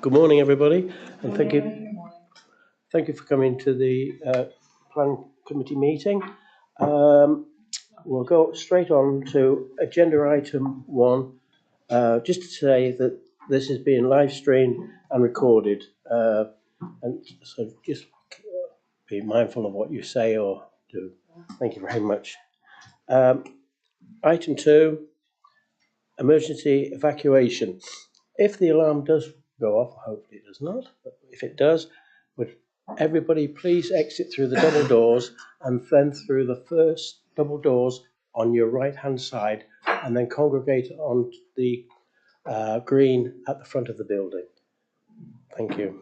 Good morning, everybody, and thank you for coming to the Planning Committee meeting. We'll go straight on to agenda item 1. Just to say that this is being live streamed and recorded, and so just be mindful of what you say or do. Thank you very much. Item 2, emergency evacuation. If the alarm does go off, hopefully it does not, but if it does, would everybody please exit through the double doors and then through the first double doors on your right hand side, and then congregate on the green at the front of the building. Thank you.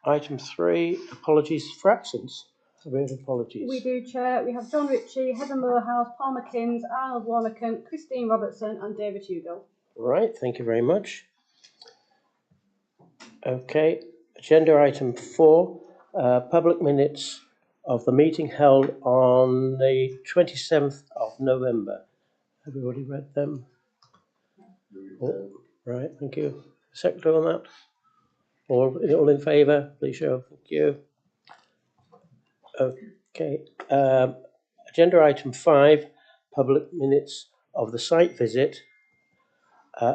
Item 3, apologies for absence. We have apologies. We do, Chair. We have John Ritchie, Heather Moorhouse, Palmer Kins, Arnold Warnacombe, Christine Robertson and David Hugo. Right, thank you very much. Okay, agenda item 4, public minutes of the meeting held on the 27th of November. Everybody read them? Oh, right, thank you. Secretary on that? All in favour, please show. Thank you. Okay, agenda item 5, public minutes of the site visit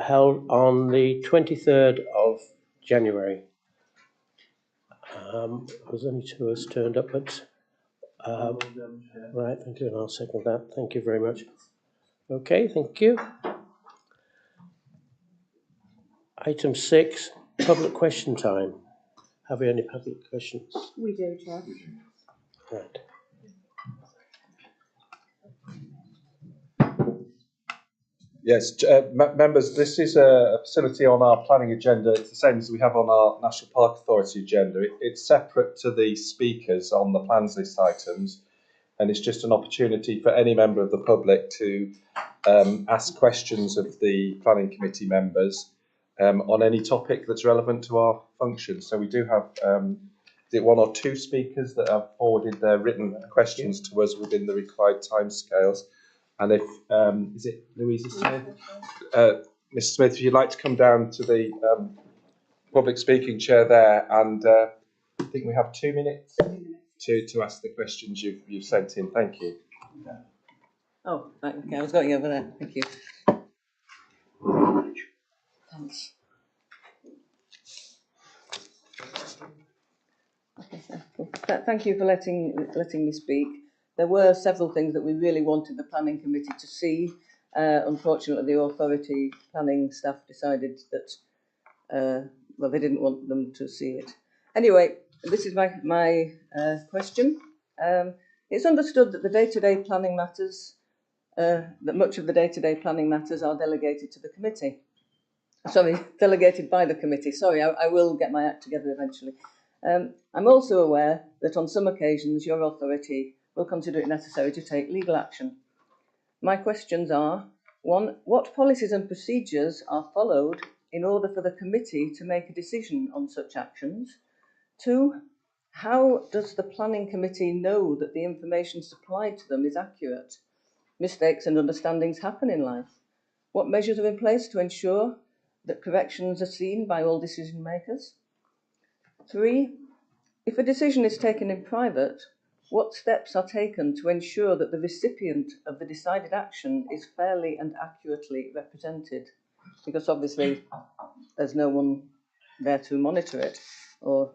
held on the 23rd of January. There's only 2 of us turned up, but right, thank you, and I'll second that. Thank you very much. Okay, thank you. Item 6, public question time. Have we any public questions? We do, Chair. Right. Yes, members, this is a facility on our planning agenda. It's the same as we have on our National Park Authority agenda. It's separate to the speakers on the plans list items, and it's just an opportunity for any member of the public to ask questions of the planning committee members on any topic that's relevant to our function. So we do have 1 or 2 speakers that have forwarded their written questions to us within the required timescales. And if, is it Louisa Smith? Mrs. Smith, if you'd like to come down to the public speaking chair there, and I think we have 2 minutes to ask the questions you've sent in. Thank you. Oh, right, okay, I was going over there. Thank you. Thanks. Okay, thank you for letting me speak. There were several things that we really wanted the planning committee to see. Unfortunately, the authority planning staff decided that well, they didn't want them to see it. Anyway, this is my question. It's understood that the day-to-day planning matters, that much of the day-to-day planning matters are delegated to the committee. Sorry, delegated by the committee. Sorry, I will get my act together eventually. I'm also aware that on some occasions your authority will consider it necessary to take legal action. My questions are: 1, what policies and procedures are followed in order for the committee to make a decision on such actions? 2, how does the planning committee know that the information supplied to them is accurate? Mistakes and understandings happen in life. What measures are in place to ensure that corrections are seen by all decision makers? 3, if a decision is taken in private, what steps are taken to ensure that the recipient of the decided action is fairly and accurately represented? Because obviously there's no one there to monitor it, or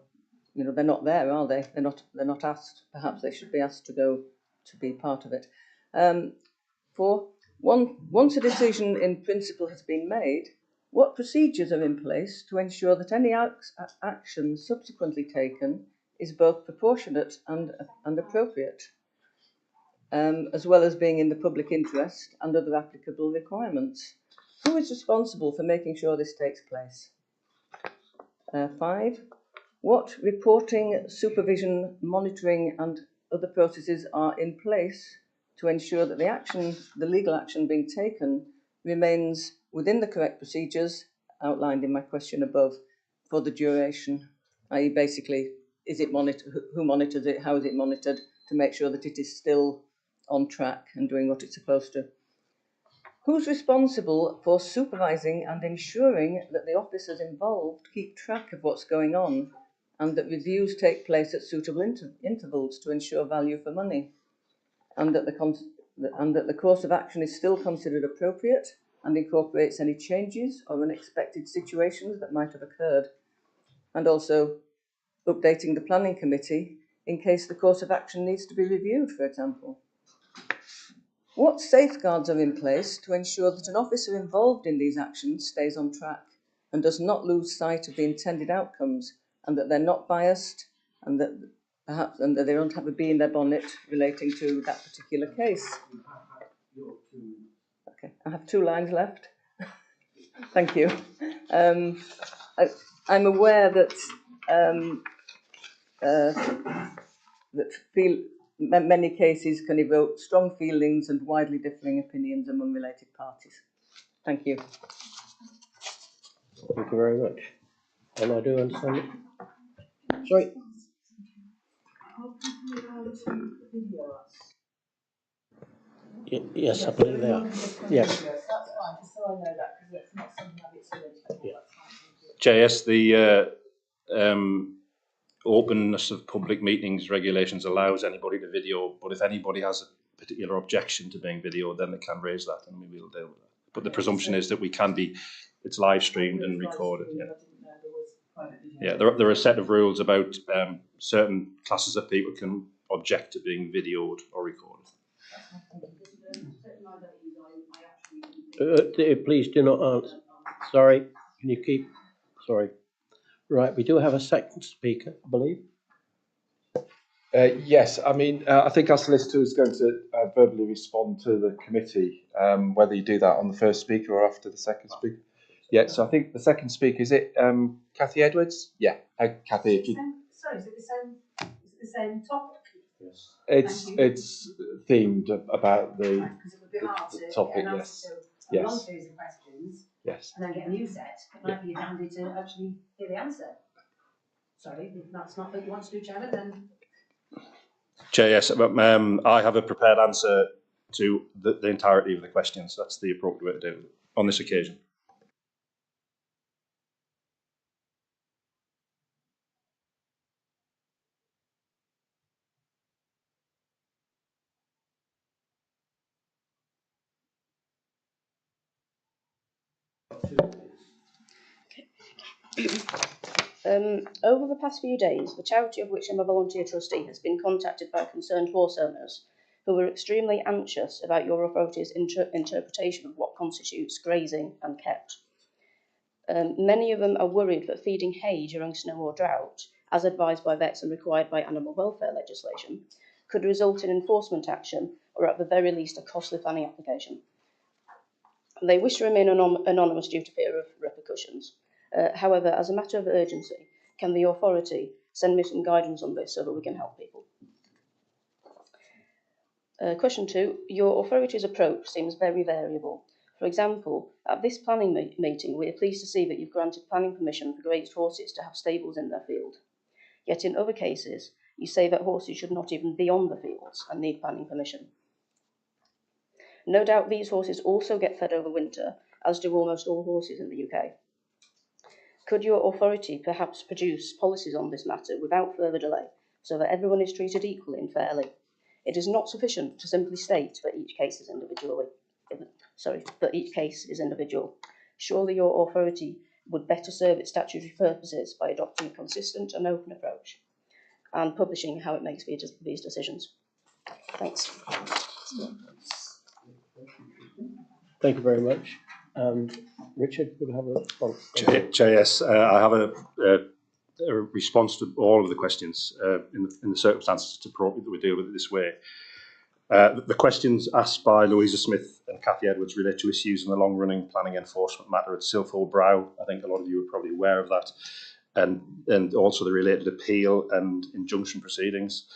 they're not there, are they? They're not asked. Perhaps they should be asked to go to be part of it. 4, once a decision in principle has been made, what procedures are in place to ensure that any action subsequently taken is both proportionate and appropriate, as well as being in the public interest and other applicable requirements? Who is responsible for making sure this takes place? 5, what reporting, supervision, monitoring and other processes are in place to ensure that the legal action being taken remains within the correct procedures outlined in my question above for the duration, i.e. basically, is it monitored, who monitors it, how is it monitored, to make sure that it is still on track and doing what it's supposed to? Who's responsible for supervising and ensuring that the officers involved keep track of what's going on and that reviews take place at suitable intervals to ensure value for money, and that the course of action is still considered appropriate and incorporates any changes or unexpected situations that might have occurred, and also updating the planning committee in case the course of action needs to be reviewed, for example. What safeguards are in place to ensure that an officer involved in these actions stays on track and does not lose sight of the intended outcomes, and that they're not biased, and that they don't have a bee in their bonnet relating to that particular case? Okay, I have 2 lines left. Thank you. I'm aware that many cases can evoke strong feelings and widely differing opinions among related parties. Thank you. Thank you very much. And I do understand it. Sorry. Yes, I believe they are. Yes. That's fine, just so I know that, because it's not something I've experienced before. Yeah. That's fine. JS, the openness of public meetings regulations allows anybody to video, but if anybody has a particular objection to being videoed, then they can raise that and we will deal with that. But the presumption is that it's live streamed and recorded. Yeah, there are a set of rules about certain classes of people can object to being videoed or recorded. Please do not answer. Sorry, can you keep? Sorry. Right, we do have a second speaker, I believe. Yes, I mean, I think our solicitor is going to verbally respond to the committee, whether you do that on the first speaker or after the second speaker. Yeah, so I think the second speaker, is it Cathy Edwards? Yeah, Cathy, if you... Sorry, is it the same topic? Yes. It's themed about the Because it would be hard to topic, get an yes. answer to a Yes. long series of questions Yes. and then get a new set. It might be handy to actually hear the answer. Sorry, if that's not what you want to do, Chairman, then... JS, I have a prepared answer to the entirety of the questions. That's the appropriate way to do it on this occasion. Over the past few days, the charity of which I'm a volunteer trustee has been contacted by concerned horse owners who were extremely anxious about your authority's interpretation of what constitutes grazing and kept. Many of them are worried that feeding hay during snow or drought, as advised by vets and required by animal welfare legislation, could result in enforcement action or at the very least a costly planning application. They wish to remain anonymous due to fear of repercussions. However, as a matter of urgency, can the authority send me some guidance on this so that we can help people? Question 2. Your authority's approach seems very variable. For example, at this planning meeting, we are pleased to see that you've granted planning permission for grazed horses to have stables in their field. Yet in other cases, you say that horses should not even be on the fields and need planning permission. No doubt these horses also get fed over winter, as do almost all horses in the UK. Could your authority perhaps produce policies on this matter without further delay, so that everyone is treated equally and fairly? It is not sufficient to simply state that each case is individual. Surely your authority would better serve its statutory purposes by adopting a consistent and open approach and publishing how it makes these decisions. Thanks. Thank you very much. Richard, would you have a response? JS, I have a response to all of the questions in the circumstances. It's appropriate that we deal with it this way. The questions asked by Louisa Smith and Cathy Edwards relate to issues in the long-running planning enforcement matter at Silfold Brow. I think a lot of you are probably aware of that. And also the related appeal and injunction proceedings.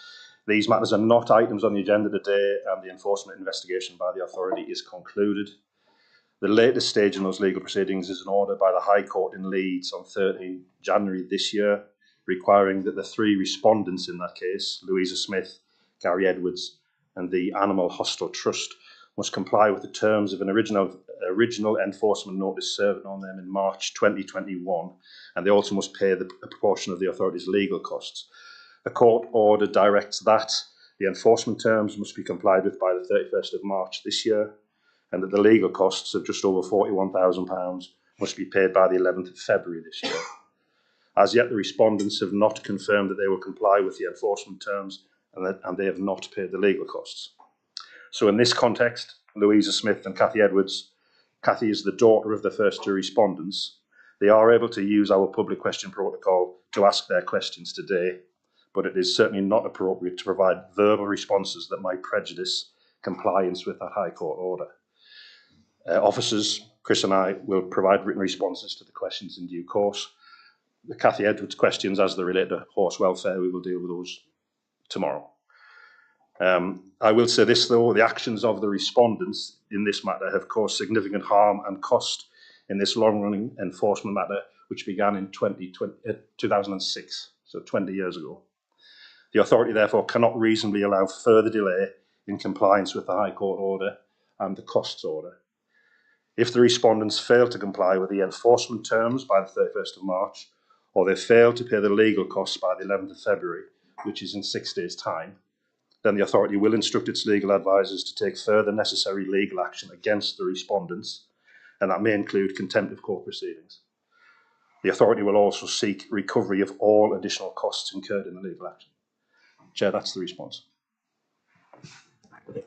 These matters are not items on the agenda today, and the enforcement investigation by the authority is concluded. The latest stage in those legal proceedings is an order by the High Court in Leeds on 13 January this year, requiring that the 3 respondents in that case, Louisa Smith, Gary Edwards, and the Animal Hostel Trust, must comply with the terms of an original enforcement notice served on them in March 2021, and they also must pay a proportion of the authority's legal costs. The court order directs that the enforcement terms must be complied with by the 31st of March this year, and that the legal costs of just over £41,000 must be paid by the 11th of February this year. As yet, the respondents have not confirmed that they will comply with the enforcement terms, and they have not paid the legal costs. So in this context, Louisa Smith and Cathy Edwards, Cathy is the daughter of the first two respondents. They are able to use our public question protocol to ask their questions today, but it is certainly not appropriate to provide verbal responses that might prejudice compliance with that High Court order. Officers, Chris and I, will provide written responses to the questions in due course. The Cathy Edwards questions, as they relate to horse welfare, we will deal with those tomorrow. I will say this though, the actions of the respondents in this matter have caused significant harm and cost in this long-running enforcement matter, which began in 2006, so 20 years ago. The authority therefore cannot reasonably allow further delay in compliance with the High Court order and the costs order. If the respondents fail to comply with the enforcement terms by the 31st of March, or they fail to pay the legal costs by the 11th of February, which is in 6 days' time, then the authority will instruct its legal advisors to take further necessary legal action against the respondents, and that may include contempt of court proceedings. The authority will also seek recovery of all additional costs incurred in the legal action. Chair, that's the response.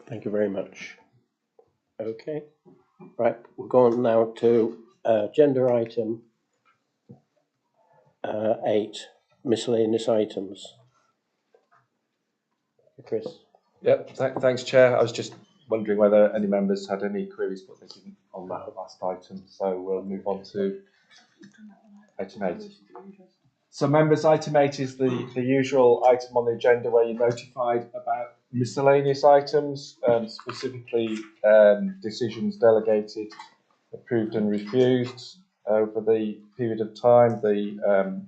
Thank you very much. Okay, right, we're going now to agenda item 8, miscellaneous items. Chris. Yep, thanks, Chair. I was just wondering whether any members had any queries, but they didn't on that last item, so we'll move on to item 8. So, members, item 8 is the usual item on the agenda where you're notified about miscellaneous items, specifically decisions delegated, approved and refused over the period of time, the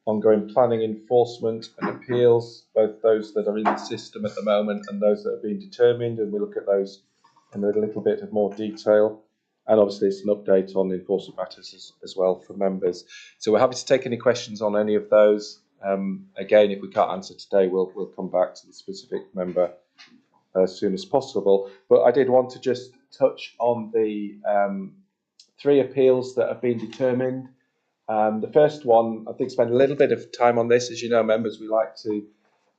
ongoing planning enforcement and appeals, both those that are in the system at the moment and those that are being determined, and we look at those in a little bit of more detail. And obviously it's an update on the enforcement matters as well for members. So we're happy to take any questions on any of those. Again, if we can't answer today, we'll come back to the specific member as soon as possible. But I did want to just touch on the 3 appeals that have been determined. The first one, I think, spent a little bit of time on this. As you know, members, we like to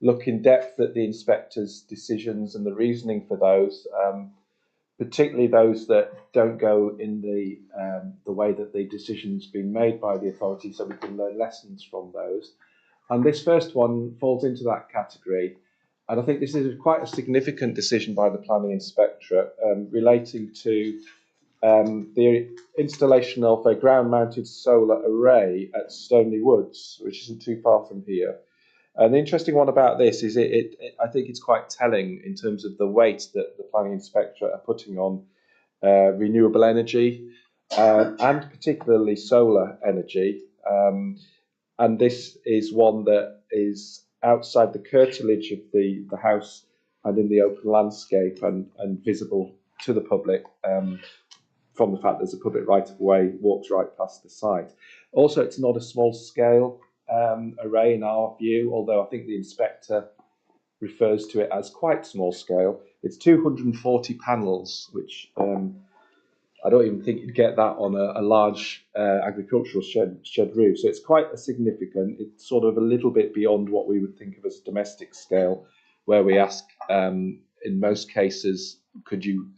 look in depth at the inspector's decisions and the reasoning for those, particularly those that don't go in the way that the decision's been made by the authority, so we can learn lessons from those. And this first one falls into that category. And I think this is quite a significant decision by the planning inspectorate relating to the installation of a ground-mounted solar array at Stoneleigh Woods, which isn't too far from here. And the interesting one about this is I think it's quite telling in terms of the weight that the planning inspectorate are putting on renewable energy and particularly solar energy. And this is one that is outside the curtilage of the house and in the open landscape and visible to the public from the fact there's a public right-of-way walks right past the site. Also, it's not a small-scale array in our view, although I think the inspector refers to it as quite small-scale. It's 240 panels, which I don't even think you'd get that on a large agricultural shed roof. So it's quite a significant. It's sort of a little bit beyond what we would think of as domestic scale, where we ask, in most cases, could you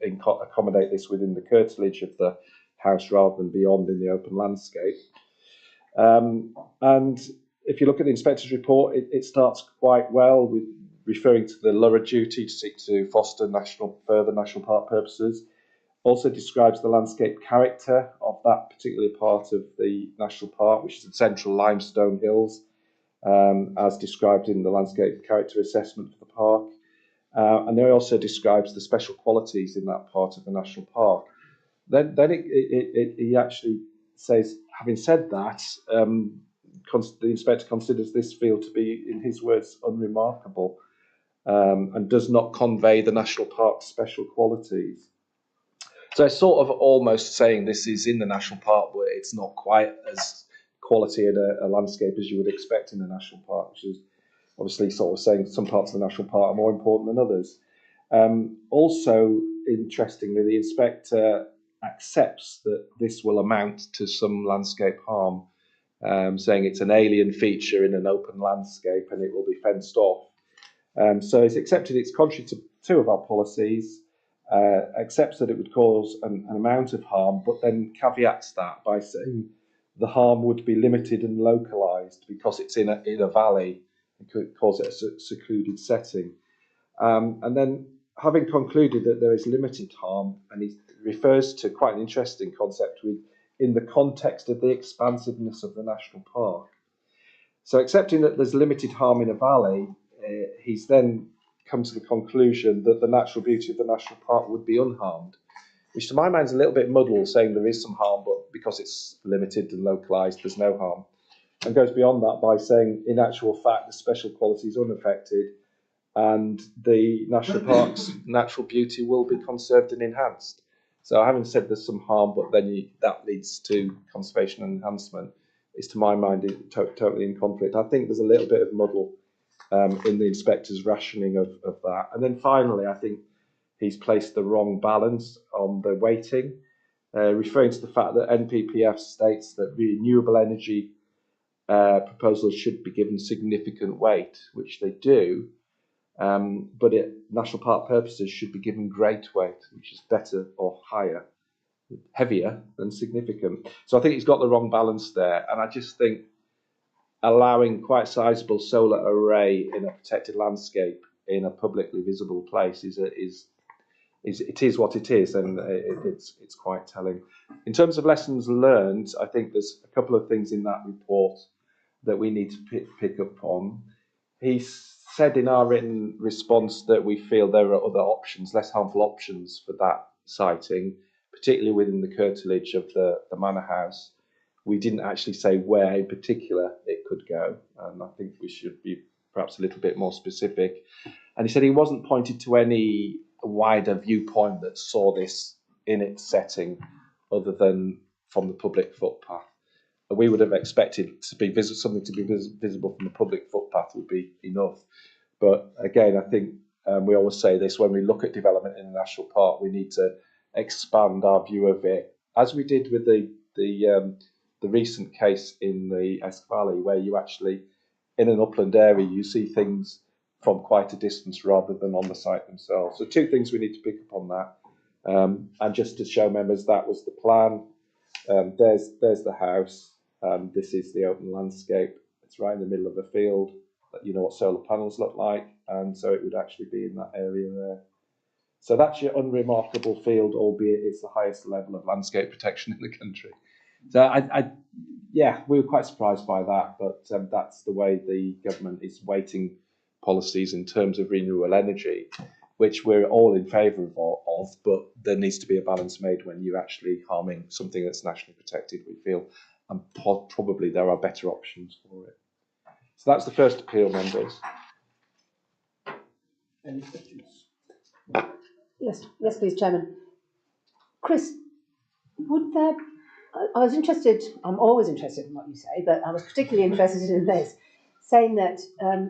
accommodate this within the curtilage of the house rather than beyond in the open landscape? And if you look at the inspector's report, it starts quite well with referring to the Lurra duty to seek to foster further national park purposes. Also describes the landscape character of that particular part of the national park, which is the central limestone hills, as described in the landscape character assessment for the park. And it also describes the special qualities in that part of the national park. Then he actually says, having said that, the inspector considers this field to be, in his words, unremarkable and does not convey the national park's special qualities. So it's sort of almost saying this is in the national park, but it's not quite as quality in a landscape as you would expect in a national park, which is obviously sort of saying some parts of the national park are more important than others. Also, interestingly, the inspector accepts that this will amount to some landscape harm, saying it's an alien feature in an open landscape and it will be fenced off. So it's accepted it's contrary to two of our policies, accepts that it would cause an amount of harm, but then caveats that by saying the harm would be limited and localised because it's in a valley and could cause it a secluded setting. And then, having concluded that there is limited harm, and he refers to quite an interesting concept in the context of the expansiveness of the national park. So, accepting that there's limited harm in a valley, he's then come to the conclusion that the natural beauty of the national park would be unharmed, which to my mind is a little bit muddled, saying there is some harm, but because it's limited and localised, there's no harm. And goes beyond that by saying, in actual fact, the special quality is unaffected, and the national park's natural beauty will be conserved and enhanced. So having said there's some harm, but then that leads to conservation and enhancement, is to my mind totally in conflict. I think there's a little bit of muddle in the inspector's rationing of that. And then finally, I think he's placed the wrong balance on the weighting, referring to the fact that NPPF states that renewable energy proposals should be given significant weight, which they do, but national park purposes should be given great weight, which is better or higher, heavier than significant. So I think he's got the wrong balance there, and I just think allowing quite sizable solar array in a protected landscape in a publicly visible place is what it is, and it's quite telling. In terms of lessons learned, I think there's a couple of things in that report that we need to pick up on. He said in our written response that we feel there are other options, less harmful options for that siting, particularly within the curtilage of the manor house. We didn't actually say where in particular it could go, and I think we should be perhaps a little bit more specific. And he said he wasn't pointed to any wider viewpoint that saw this in its setting other than from the public footpath. We would have expected to be something to be visible from the public footpath would be enough. But again, I think we always say this, when we look at development in a national park, we need to expand our view of it, as we did with the recent case in the Esk Valley, where you actually, in an upland area, you see things from quite a distance rather than on the site themselves. So two things we need to pick up on that. And just to show members, that was the plan. There's the house. This is the open landscape. It's right in the middle of a field. You know what solar panels look like, and so it would actually be in that area there. So that's your unremarkable field, albeit it's the highest level of landscape protection in the country. So we were quite surprised by that, but that's the way the government is weighting policies in terms of renewable energy, which we're all in favour of, but there needs to be a balance made when you're actually harming something that's nationally protected, we feel, and probably there are better options for it. So that's the first appeal, members. Any questions? Yes, please, Chairman. Chris, would there? I was interested. I'm always interested in what you say, but I was particularly interested in this, saying that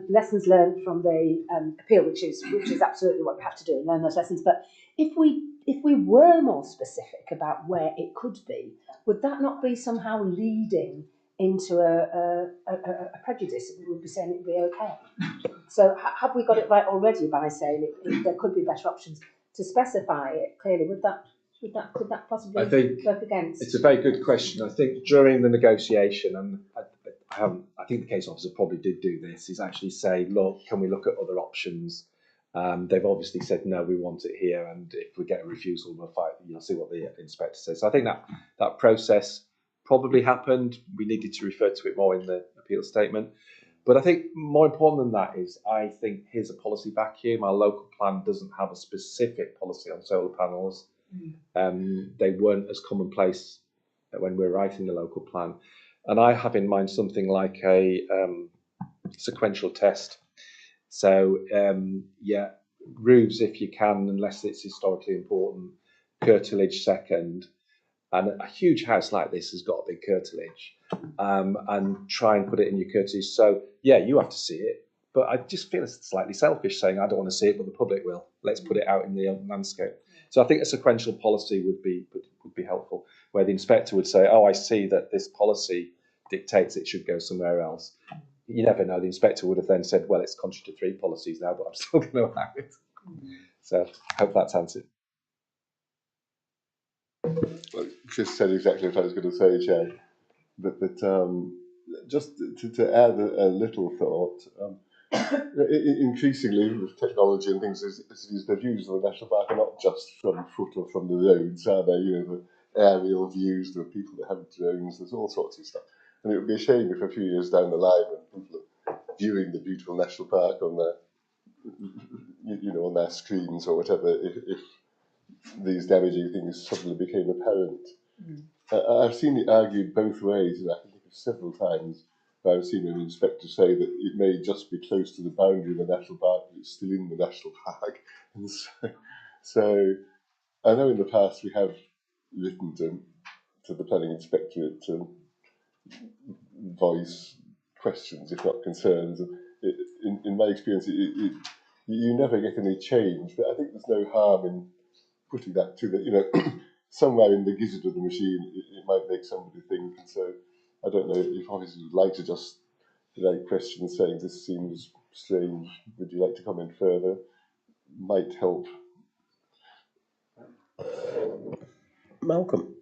lessons learned from the appeal, which is absolutely what we have to do, learn those lessons. But if we were more specific about where it could be, would that not be somehow leading into a prejudice? We would be saying it would be okay. So have we got it right already by saying there could be better options? To specify it clearly, could that possibly work against? It's a very good question. I think during the negotiation, and I think the case officer probably did do this, is actually say, look, can we look at other options? They've obviously said, no, we want it here, and if we get a refusal, we'll fight. You'll see what the inspector says. So I think that process probably happened. We needed to refer to it more in the appeal statement. But I think more important than that is, I think here's a policy vacuum. Our local plan doesn't have a specific policy on solar panels. They weren't as commonplace when we were writing the local plan. And I have in mind something like a sequential test. So, roofs, if you can, unless it's historically important, curtilage second, and a huge house like this has got a big curtilage, and try and put it in your curtilage. So yeah, you have to see it, but I just feel it's slightly selfish saying I don't want to see it, but the public will. Let's put it out in the landscape. So I think a sequential policy would be helpful, where the inspector would say, "Oh, I see that this policy dictates it should go somewhere else." You never know. The inspector would have then said, "Well, it's contrary to 3 policies now, but I'm still going to allow it." So I hope that's answered. Well, Chris said exactly what I was going to say, Chair. But just to add a little thought, increasingly with technology and things, the views of the national park are not just from foot or from the roads, are they? You know, the aerial views, there are people that have drones, there's all sorts of stuff. And it would be a shame if a few years down the line, when people are viewing the beautiful national park on their, on their screens or whatever, if these damaging things suddenly became apparent. I've seen it argued both ways, and I can think of several times where I've seen an inspector say that it may just be close to the boundary of the national park, but it's still in the national park. And so I know in the past we have written to the planning inspectorate to voice questions, if not concerns. In my experience, you never get any change, but I think there's no harm in putting that to the, somewhere in the gizzard of the machine, it might make somebody think. And so I don't know if officers would like to just write questions saying this seems strange, would you like to comment further? Might help. Malcolm.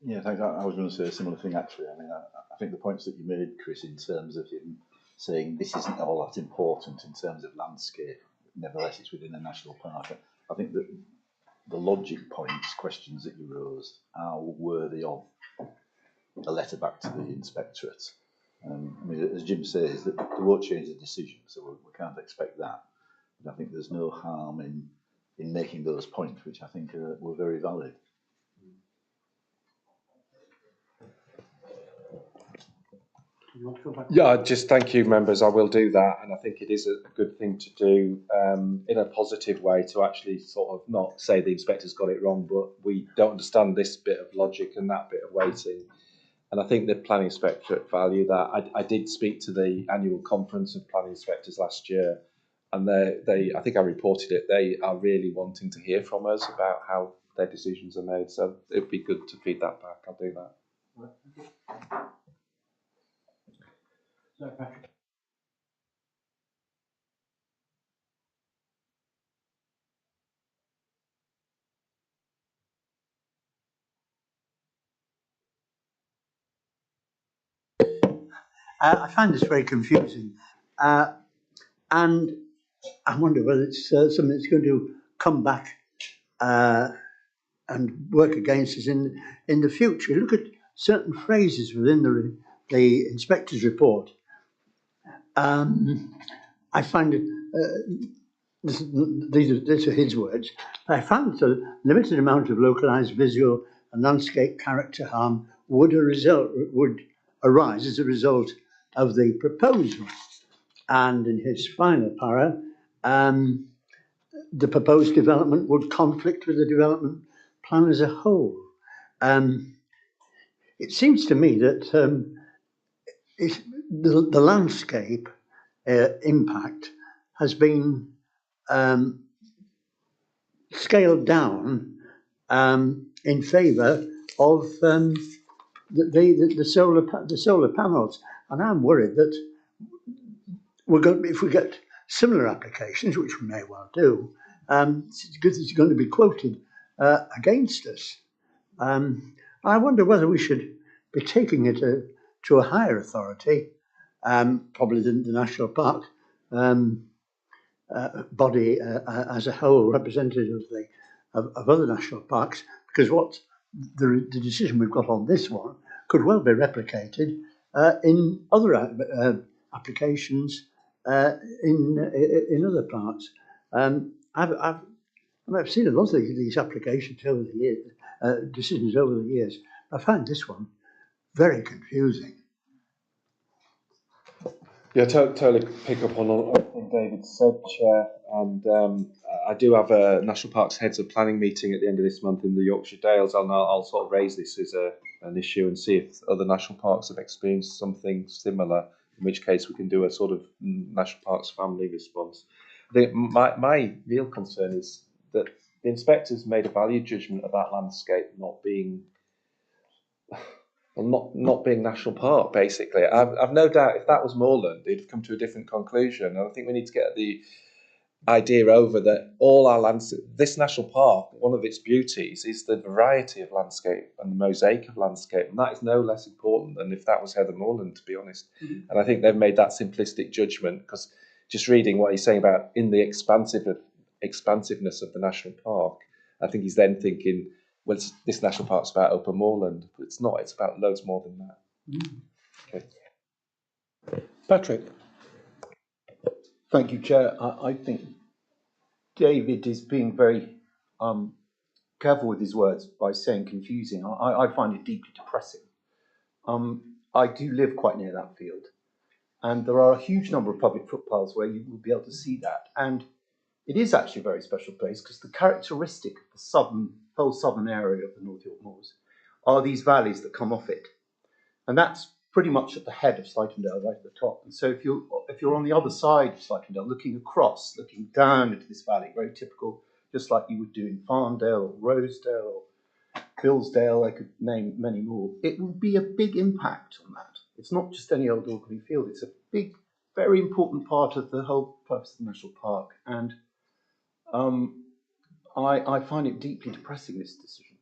Yeah, thanks. I was going to say a similar thing actually. I mean, I think the points that you made, Chris, in terms of him saying this isn't all that important in terms of landscape, nevertheless it's within a national park. I think that the logic points, questions that you rose, are worthy of a letter back to the inspectorate. I mean, as Jim says, that they won't change the decision, so we can't expect that. But I think there's no harm in making those points, which I think were very valid. Yeah, just thank you, members. I will do that, and I think it is a good thing to do in a positive way, to actually sort of not say the inspector's got it wrong, but we don't understand this bit of logic and that bit of weighting. And I think the planning inspectorate value that. I did speak to the annual conference of planning inspectors last year, and I think I reported it. They are really wanting to hear from us about how their decisions are made. So it'd be good to feed that back. I'll do that. So, Patrick. I find this very confusing, and I wonder whether it's something that's going to come back and work against us in the future. Look at certain phrases within the inspector's report. I find it. These are his words. I found a limited amount of localised visual and landscape character harm would arise as a result of the proposal. And in his final para, the proposed development would conflict with the development plan as a whole. It seems to me that the landscape impact has been scaled down in favour of the solar panels, and I'm worried that if we get similar applications, which we may well do, it's going to be quoted against us. I wonder whether we should be taking it to a higher authority, probably the National Park body as a whole, representative of other national parks, because what the decision we've got on this one could well be replicated in other applications in other parts. I've seen a lot of these applications over the years, decisions over the years. I find this one very confusing. Yeah, totally pick up on everything David said, Chair. And I do have a National Parks Heads of Planning meeting at the end of this month in the Yorkshire Dales, and I'll sort of raise this as an issue and see if other national parks have experienced something similar, in which case we can do a sort of National Parks family response. I think my real concern is that the inspectors made a value judgment of that landscape not being national park, basically. I've no doubt if that was moorland, they'd have come to a different conclusion. And I think we need to get the idea over that all our landscape, this national park, one of its beauties is the variety of landscape and the mosaic of landscape. And that is no less important than if that was Heather Moorland, to be honest. Mm-hmm. And I think they've made that simplistic judgment, because just reading what he's saying about in the expansiveness of the national park, I think he's then thinking, well, this national park's about open moorland, but it's not. It's about loads more than that. Okay. Patrick. Thank you, Chair. I think David is being very careful with his words by saying confusing. I find it deeply depressing. I do live quite near that field, and there are a huge number of public footpaths where you will be able to see that. And it is actually a very special place, because the characteristic of the whole southern area of the North York Moors are these valleys that come off it. And that's pretty much at the head of Slightendale, right at the top. And so if you're on the other side of Slightendale, looking across, looking down into this valley, very typical, just like you would do in Farndale or Rosedale or Billsdale, I could name many more, it will be a big impact on that. It's not just any old Orkney field, it's a big, very important part of the whole purpose of the National Park. And I find it deeply depressing, this decision.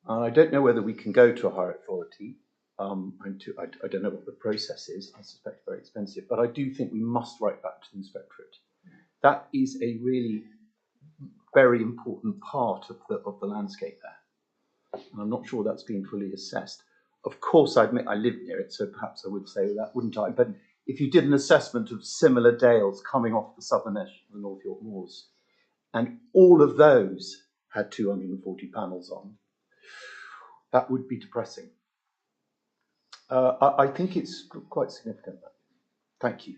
And I don't know whether we can go to a higher authority. I don't know what the process is. I suspect it's very expensive, but I do think we must write back to the inspectorate. That is a really very important part of the landscape there. And I'm not sure that's been fully assessed. Of course, I admit I live near it, so perhaps I would say that, wouldn't I? But if you did an assessment of similar dales coming off the southern edge of the North York Moors, and all of those had 240 panels on, that would be depressing. I think it's quite significant. Thank you.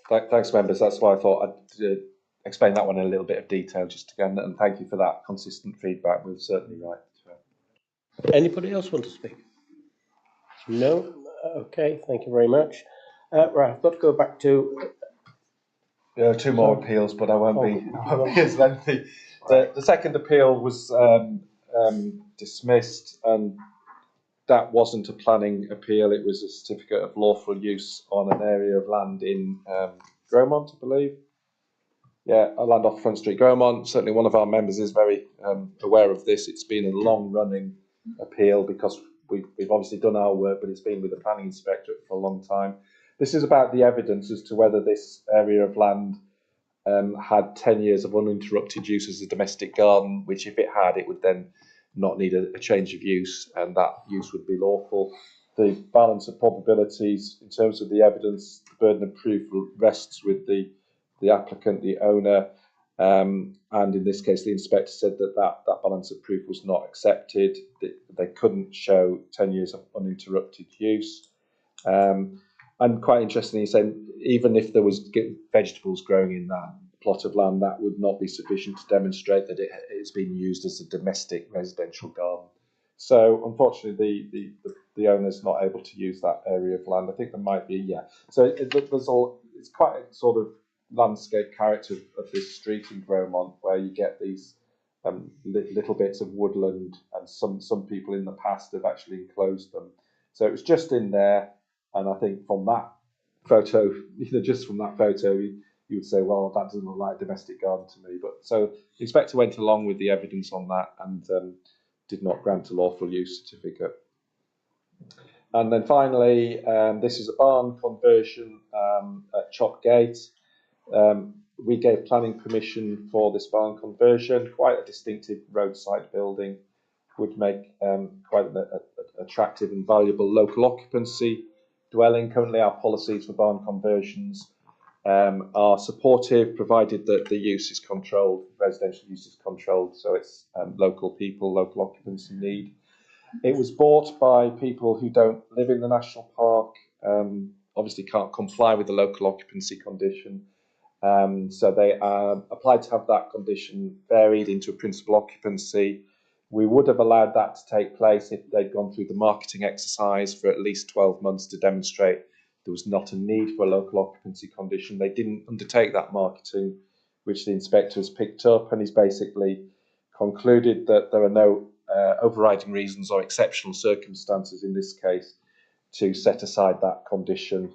Thanks, members. That's why I thought I'd explain that one in a little bit of detail, just again, and thank you for that consistent feedback. We're certainly right. Anybody else want to speak? No? Okay, thank you very much. Right, I've got to go back to... There are two more appeals, but I won't be as lengthy. The second appeal was dismissed, and that wasn't a planning appeal. It was a certificate of lawful use on an area of land in Gromont, I believe. Yeah, a land off Front Street, Gromont. Certainly one of our members is very aware of this. It's been a long-running appeal because we've obviously done our work, but it's been with the planning inspectorate for a long time. This is about the evidence as to whether this area of land had 10 years of uninterrupted use as a domestic garden, which if it had, it would then not need a change of use, and that use would be lawful. The balance of probabilities in terms of the evidence, the burden of proof rests with the applicant, the owner, and in this case the inspector said that balance of proof was not accepted. They couldn't show 10 years of uninterrupted use. And quite interestingly, he's saying even if there was vegetables growing in that plot of land, that would not be sufficient to demonstrate that it is being used as a domestic residential garden. So unfortunately, the owner's not able to use that area of land. I think there might be, yeah. So it's quite a sort of landscape character of this street in Gromont, where you get these little bits of woodland, and some people in the past have actually enclosed them. So it was just in there. And I think from that photo, just from that photo, you would say, well, that doesn't look like a domestic garden to me. But so the inspector went along with the evidence on that and did not grant a lawful use certificate. And then finally, this is a barn conversion at Chop Gate. We gave planning permission for this barn conversion. Quite a distinctive roadside building, would make quite an attractive and valuable local occupancy dwelling. Currently, our policies for barn conversions are supportive, provided that the use is controlled, residential use is controlled, so it's local people, local occupancy need. It was bought by people who don't live in the national park. obviously can't comply with the local occupancy condition. So they applied to have that condition varied into a principal occupancy. We would have allowed that to take place if they'd gone through the marketing exercise for at least 12 months to demonstrate there was not a need for a local occupancy condition. They didn't undertake that marketing, which the inspector has picked up, and he's basically concluded that there are no overriding reasons or exceptional circumstances in this case to set aside that condition,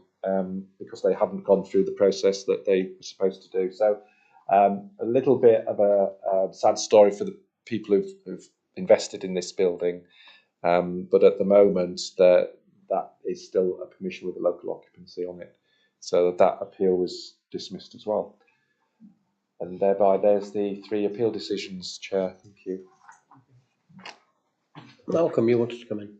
because they haven't gone through the process that they were supposed to do. So a little bit of a sad story for the people who've invested in this building, but at the moment that is still a permission with a local occupancy on it. So that appeal was dismissed as well. And thereby there's the 3 appeal decisions, Chair. Thank you. Malcolm, you wanted to come in?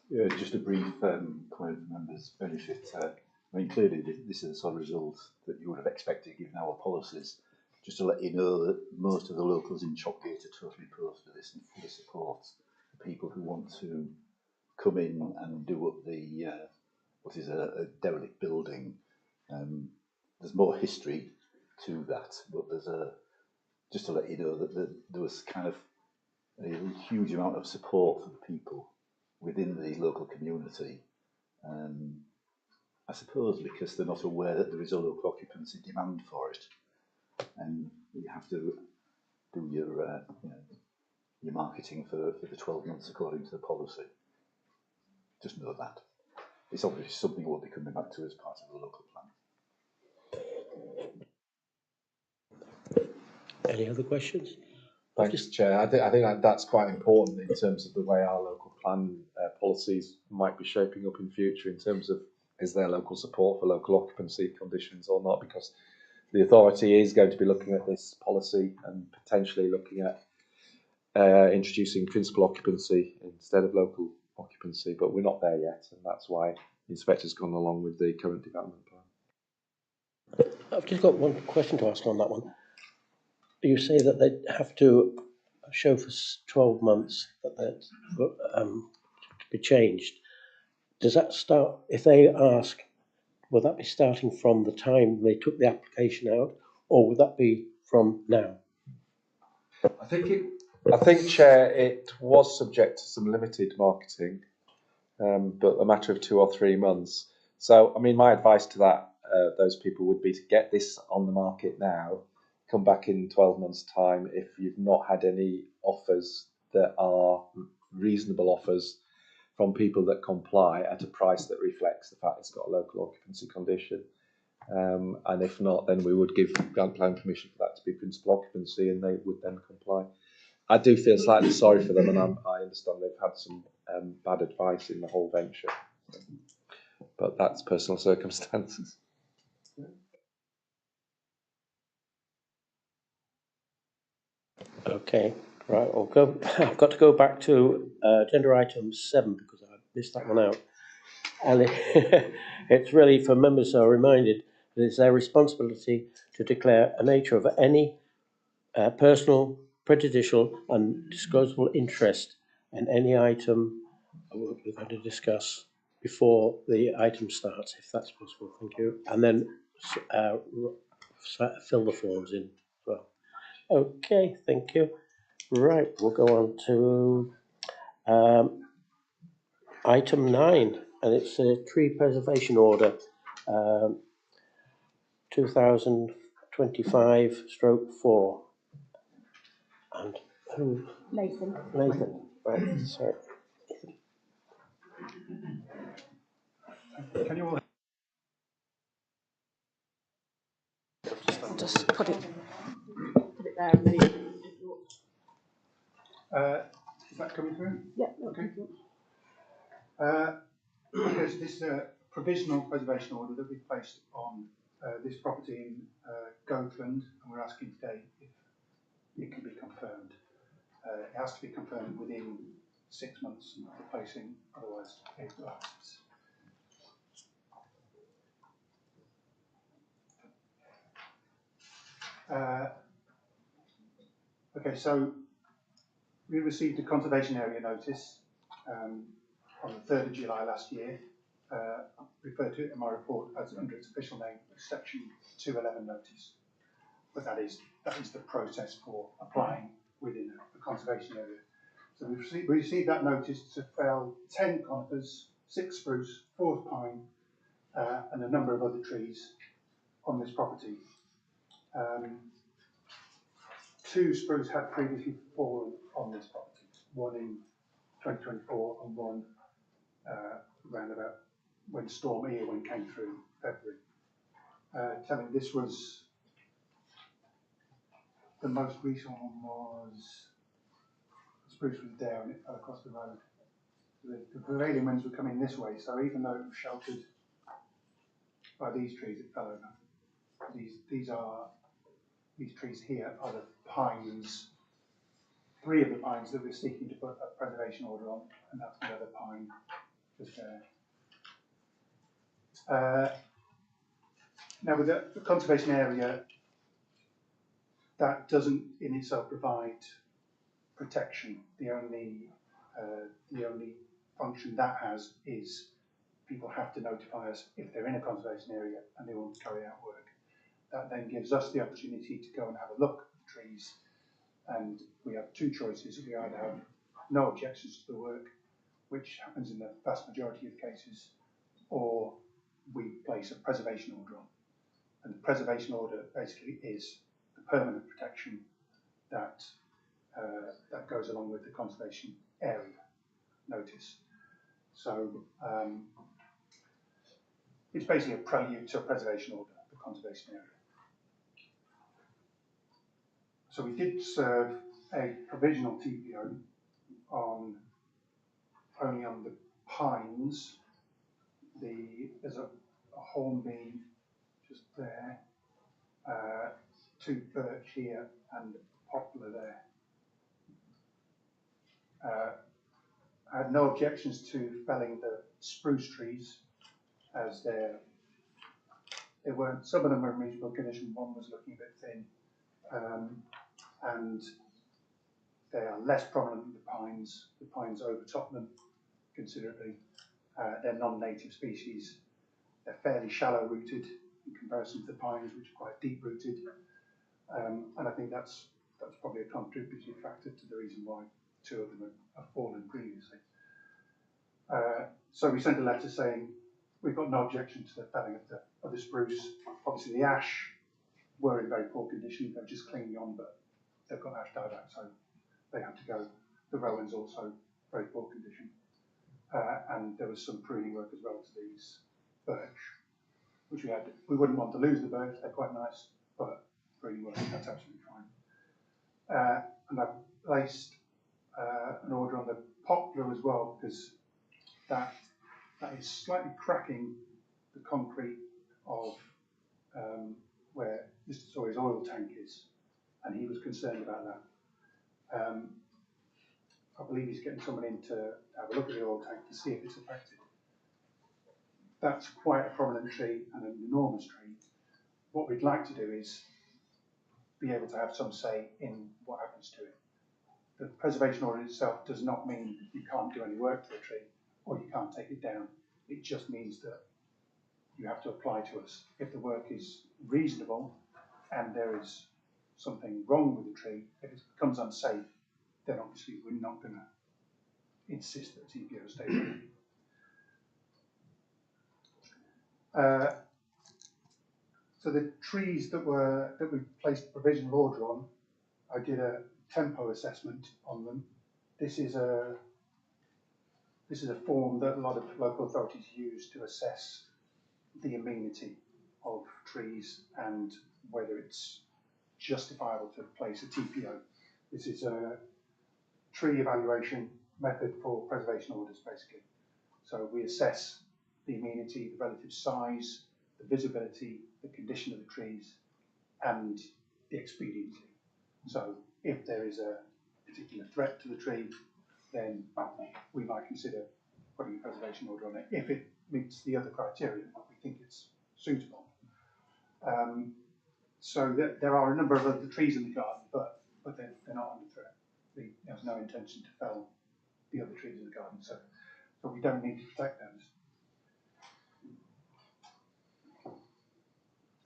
Yeah, just a brief comment for members' benefit. I mean, clearly this is the sort of result that you would have expected given our policies. Just to let you know that most of the locals in Chopgate are totally opposed to this and fully support the people who want to come in and do up the what is a derelict building. There's more history to that, but there's just to let you know that there was kind of a huge amount of support for the people within the local community. I suppose because they're not aware that there is a local occupancy demand for it, and you have to do your marketing for the 12 months according to the policy. Just know that. It's obviously something we'll be coming back to as part of the local plan. Any other questions? Thanks, Chair. I think that's quite important in terms of the way our local plan policies might be shaping up in future, in terms of is there local support for local occupancy conditions or not, because the authority is going to be looking at this policy and potentially looking at introducing principal occupancy instead of local occupancy, but we're not there yet, and that's why the inspector's gone along with the current development plan. I've just got one question to ask on that one. You say that they have to show for 12 months that they're to be changed. Does that start, if they ask, will that be starting from the time they took the application out, or would that be from now? I think, Chair, it was subject to some limited marketing, but a matter of 2 or 3 months. So, I mean, my advice to those people would be to get this on the market now. Come back in 12 months' time if you've not had any offers that are reasonable offers from people that comply at a price that reflects the fact it's got a local occupancy condition. And if not, then we would give grant plan permission for that to be principal occupancy, and they would then comply. I do feel slightly sorry for them, and I understand they've had some bad advice in the whole venture, but that's personal circumstances. Okay, right, I've got to go back to agenda item 7 because I missed that one out. And it's really for members are reminded that it's their responsibility to declare a nature of any personal, prejudicial and disclosable interest in any item we're going to discuss before the item starts, if that's possible. Thank you. And then fill the forms in as well. Okay, thank you. Right, we'll go on to item 9, and it's a tree preservation order, 2025/4. And who? Nathan. Nathan, right, sorry. Can you all? I'll just put it there and then Is that coming through? yeah, Okay. Okay, so this is a provisional preservation order that we placed on this property in Goatland, and we're asking today if it can be confirmed. It has to be confirmed within 6 months of the placing, otherwise it lapses. Okay, so we received a conservation area notice on the 3rd of July last year, refer to it in my report as under its official name, Section 211 notice. But that is the process for applying within a conservation area. So we received that notice to fell 10 conifers, 6 spruce, 4 pine, and a number of other trees on this property. 2 spruce had previously fallen on this property, one in 2024 and one around about when Storm Eowyn came through February. Telling this was the most recent one was spruce was there and it fell across the road. The prevailing winds were coming this way, so even though it was sheltered by these trees, it fell over. These trees here are the pines. 3 of the pines that we're seeking to put a preservation order on, and that's the other pine just there. Now, with the conservation area, that doesn't in itself provide protection. The only function that has is people have to notify us if they're in a conservation area and they want to carry out work. That then gives us the opportunity to go and have a look at the trees, and we have 2 choices. We either have no objections to the work, which happens in the vast majority of cases, or we place a preservation order on. And the preservation order basically is the permanent protection that that goes along with the conservation area notice. So it's basically a prelude to a preservation order, the conservation area. So we did serve a provisional TPO only on the pines. There's a hornbeam just there, 2 birch here, and poplar there. I had no objections to felling the spruce trees, as they weren't. Some of them were in reasonable condition. One was looking a bit thin, and they are less prominent than the pines. The pines overtop them considerably. They're non-native species. They're fairly shallow rooted in comparison to the pines, which are quite deep rooted. And I think that's probably a contributing factor to the reason why 2 of them have fallen previously. So we sent a letter saying we've got no objection to the felling of the spruce. Obviously the ash were in very poor condition. They're just clinging on, but they've got ash dieback, so they have to go. The rowans also very poor condition. And there was some pruning work as well to these birch, which we wouldn't want to lose the birch. They're quite nice, but pruning work, that's absolutely fine. And I've placed an order on the poplar as well, because that is slightly cracking the concrete of where Mr. Sawyer's oil tank is, and he was concerned about that. I believe he's getting someone in to have a look at the oil tank to see if it's affected. That's quite a prominent tree and an enormous tree. What we'd like to do is be able to have some say in what happens to it. The preservation order itself does not mean you can't do any work to a tree or you can't take it down. It just means that you have to apply to us. If the work is reasonable and there is something wrong with the tree, if it becomes unsafe, then obviously we're not going to insist that TPO stay there. So the trees that we placed provisional order on, I did a tempo assessment on them. This is a form that a lot of local authorities use to assess the amenity of trees and whether it's justifiable to place a TPO. This is a tree evaluation method for preservation orders, basically. So we assess the amenity, the relative size, the visibility, the condition of the trees, and the expediency. So if there is a particular threat to the tree, then we might consider putting a preservation order on it if it meets the other criteria, if we think it's suitable. So there are a number of other trees in the garden, but they're not under threat. There's no intention to fell the other trees in the garden, so we don't need to protect those.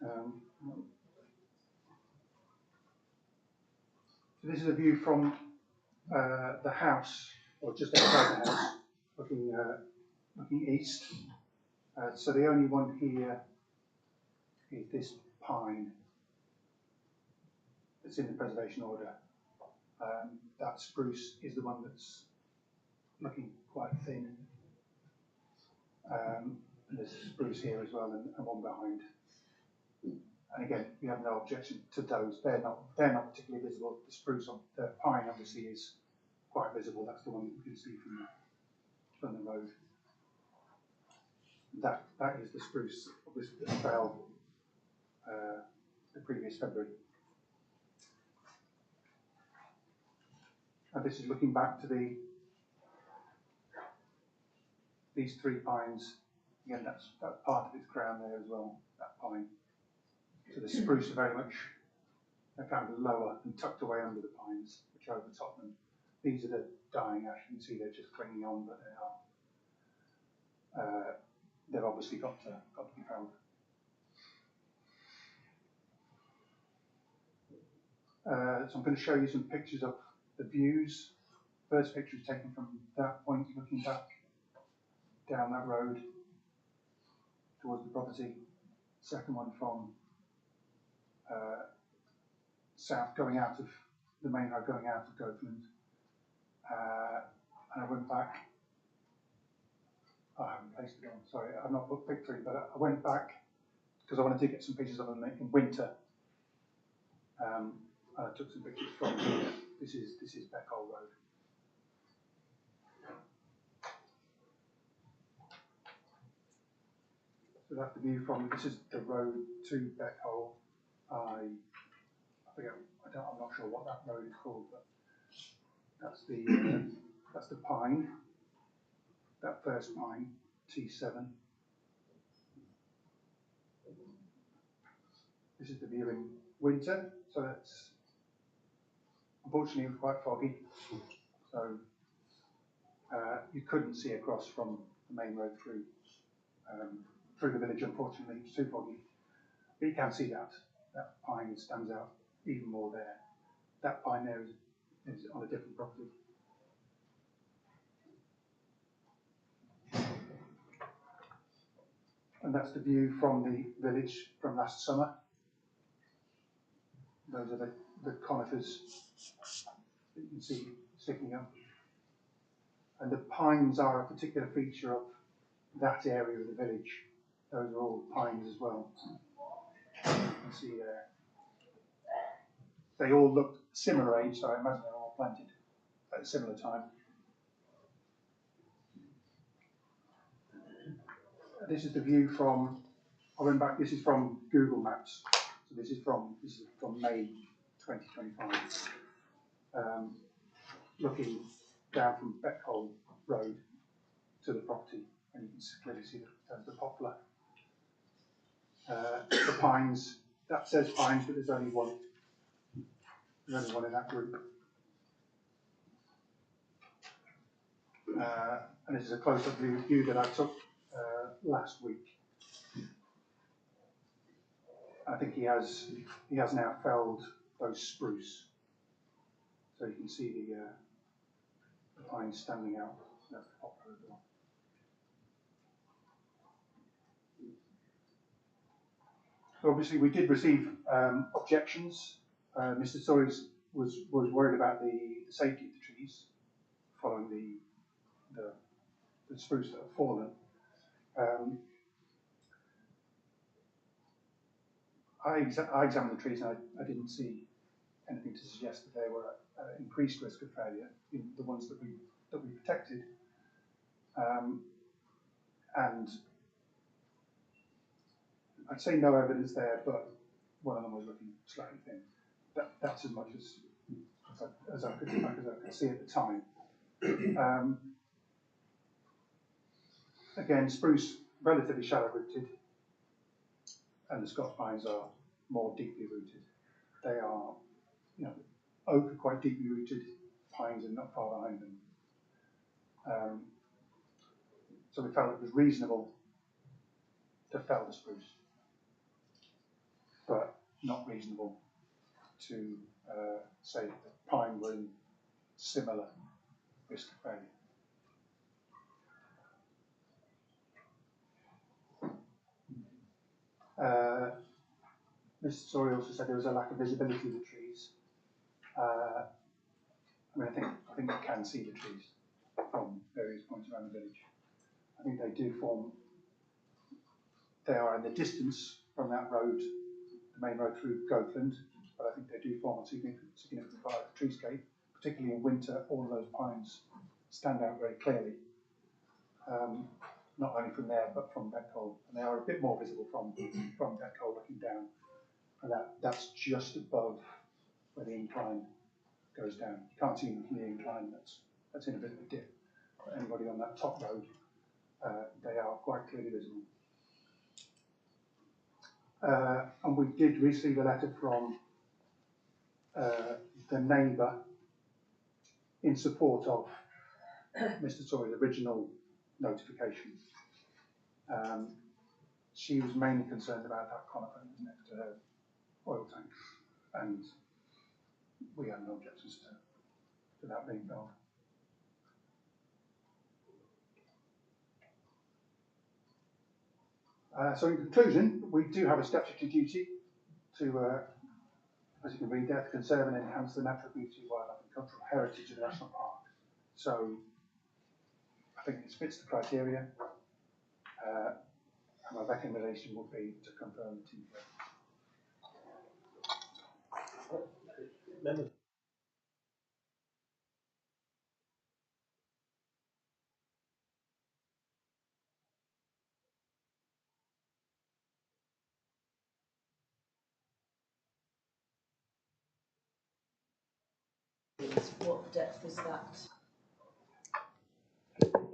Um, so this is a view from the house, or just outside the house, looking east. So the only one here is this pine that's in the preservation order. That spruce is the one that's looking quite thin. And there's a spruce here as well, and one behind. And again, we have no objection to those. They're not particularly visible. The spruce on the pine obviously is quite visible. That's the one that you can see from the road. That is the spruce that fell the previous February. And this is looking back to these three pines. Again, that's part of its crown there as well, that pine. So the spruce are very much kind of lower and tucked away under the pines, which overtop them. These are the dying ash. You can see they're just clinging on, but they are. They've obviously got to be felled. So I'm going to show you some pictures of the views. First picture is taken from that point, looking back down that road towards the property. Second one from south, going out of the main road, going out of Goatland. And I went back. I haven't placed it on, sorry, I've not put pic 3, but I went back because I wanted to get some pictures of them in winter. And I took some pictures from here. This is Beckhole Road. So that's the view from, this is the road to Beckhole. I'm not sure what that road is called, but that's the pine, that first pine, T7. This is the view in winter, so that's, unfortunately it was quite foggy, so you couldn't see across from the main road through the village, unfortunately. It was too foggy. But you can see that pine stands out even more there. That pine there is on a different property. And that's the view from the village from last summer. Those are the conifers that you can see sticking up. And the pines are a particular feature of that area of the village. Those are all pines as well. You can see there. They all look similar age, so I imagine they're all planted at a similar time. This is the view from, I went back, this is from Google Maps. So this is from May 2025. Looking down from Beckhole Road to the property, and you can clearly see the poplar. The pines, that says pines, but there's only one. There's only one in that group. And this is a close-up view that I took last week. I think he has now felled those spruce, so you can see the pines standing out. That's the poplar as well. So obviously we did receive objections. Mr. Torres was worried about the safety of the trees following the spruce that have fallen. I examined the trees and I didn't see anything to suggest that they were at increased risk of failure, the ones that we protected. And I'd say no evidence there, but one of them was looking slightly thin. That's as much as I could see at the time. Again, spruce relatively shallow rooted, and the Scots pines are more deeply rooted. They are, oak are quite deeply rooted, pines are not far behind them. So we felt it was reasonable to fell the spruce. but not reasonable to say that the pine were in similar risk of failure. Mr. Story also said there was a lack of visibility of the trees. I mean, I think you can see the trees from various points around the village. I think they are in the distance from that road, the main road through Goatland, but I think they do form a significant part of the treescape. Particularly in winter, all of those pines stand out very clearly, not only from there but from Beckhole, and they are a bit more visible from Beckhole looking down, and that's just above where the incline goes down. You can't see them from the incline, that's in a bit of a dip. But anybody on that top road, they are quite clearly visible. And we did receive a letter from the neighbour in support of Mr. Torrey's original notification. She was mainly concerned about that conifer next to her oil tank, and we had no objections to that being felled. So in conclusion, we do have a statutory duty to, as you can read there, to conserve and enhance the natural beauty, wildlife and cultural heritage of the National Park. So I think this fits the criteria, and my recommendation would be to confirm the TPA. What depth is that?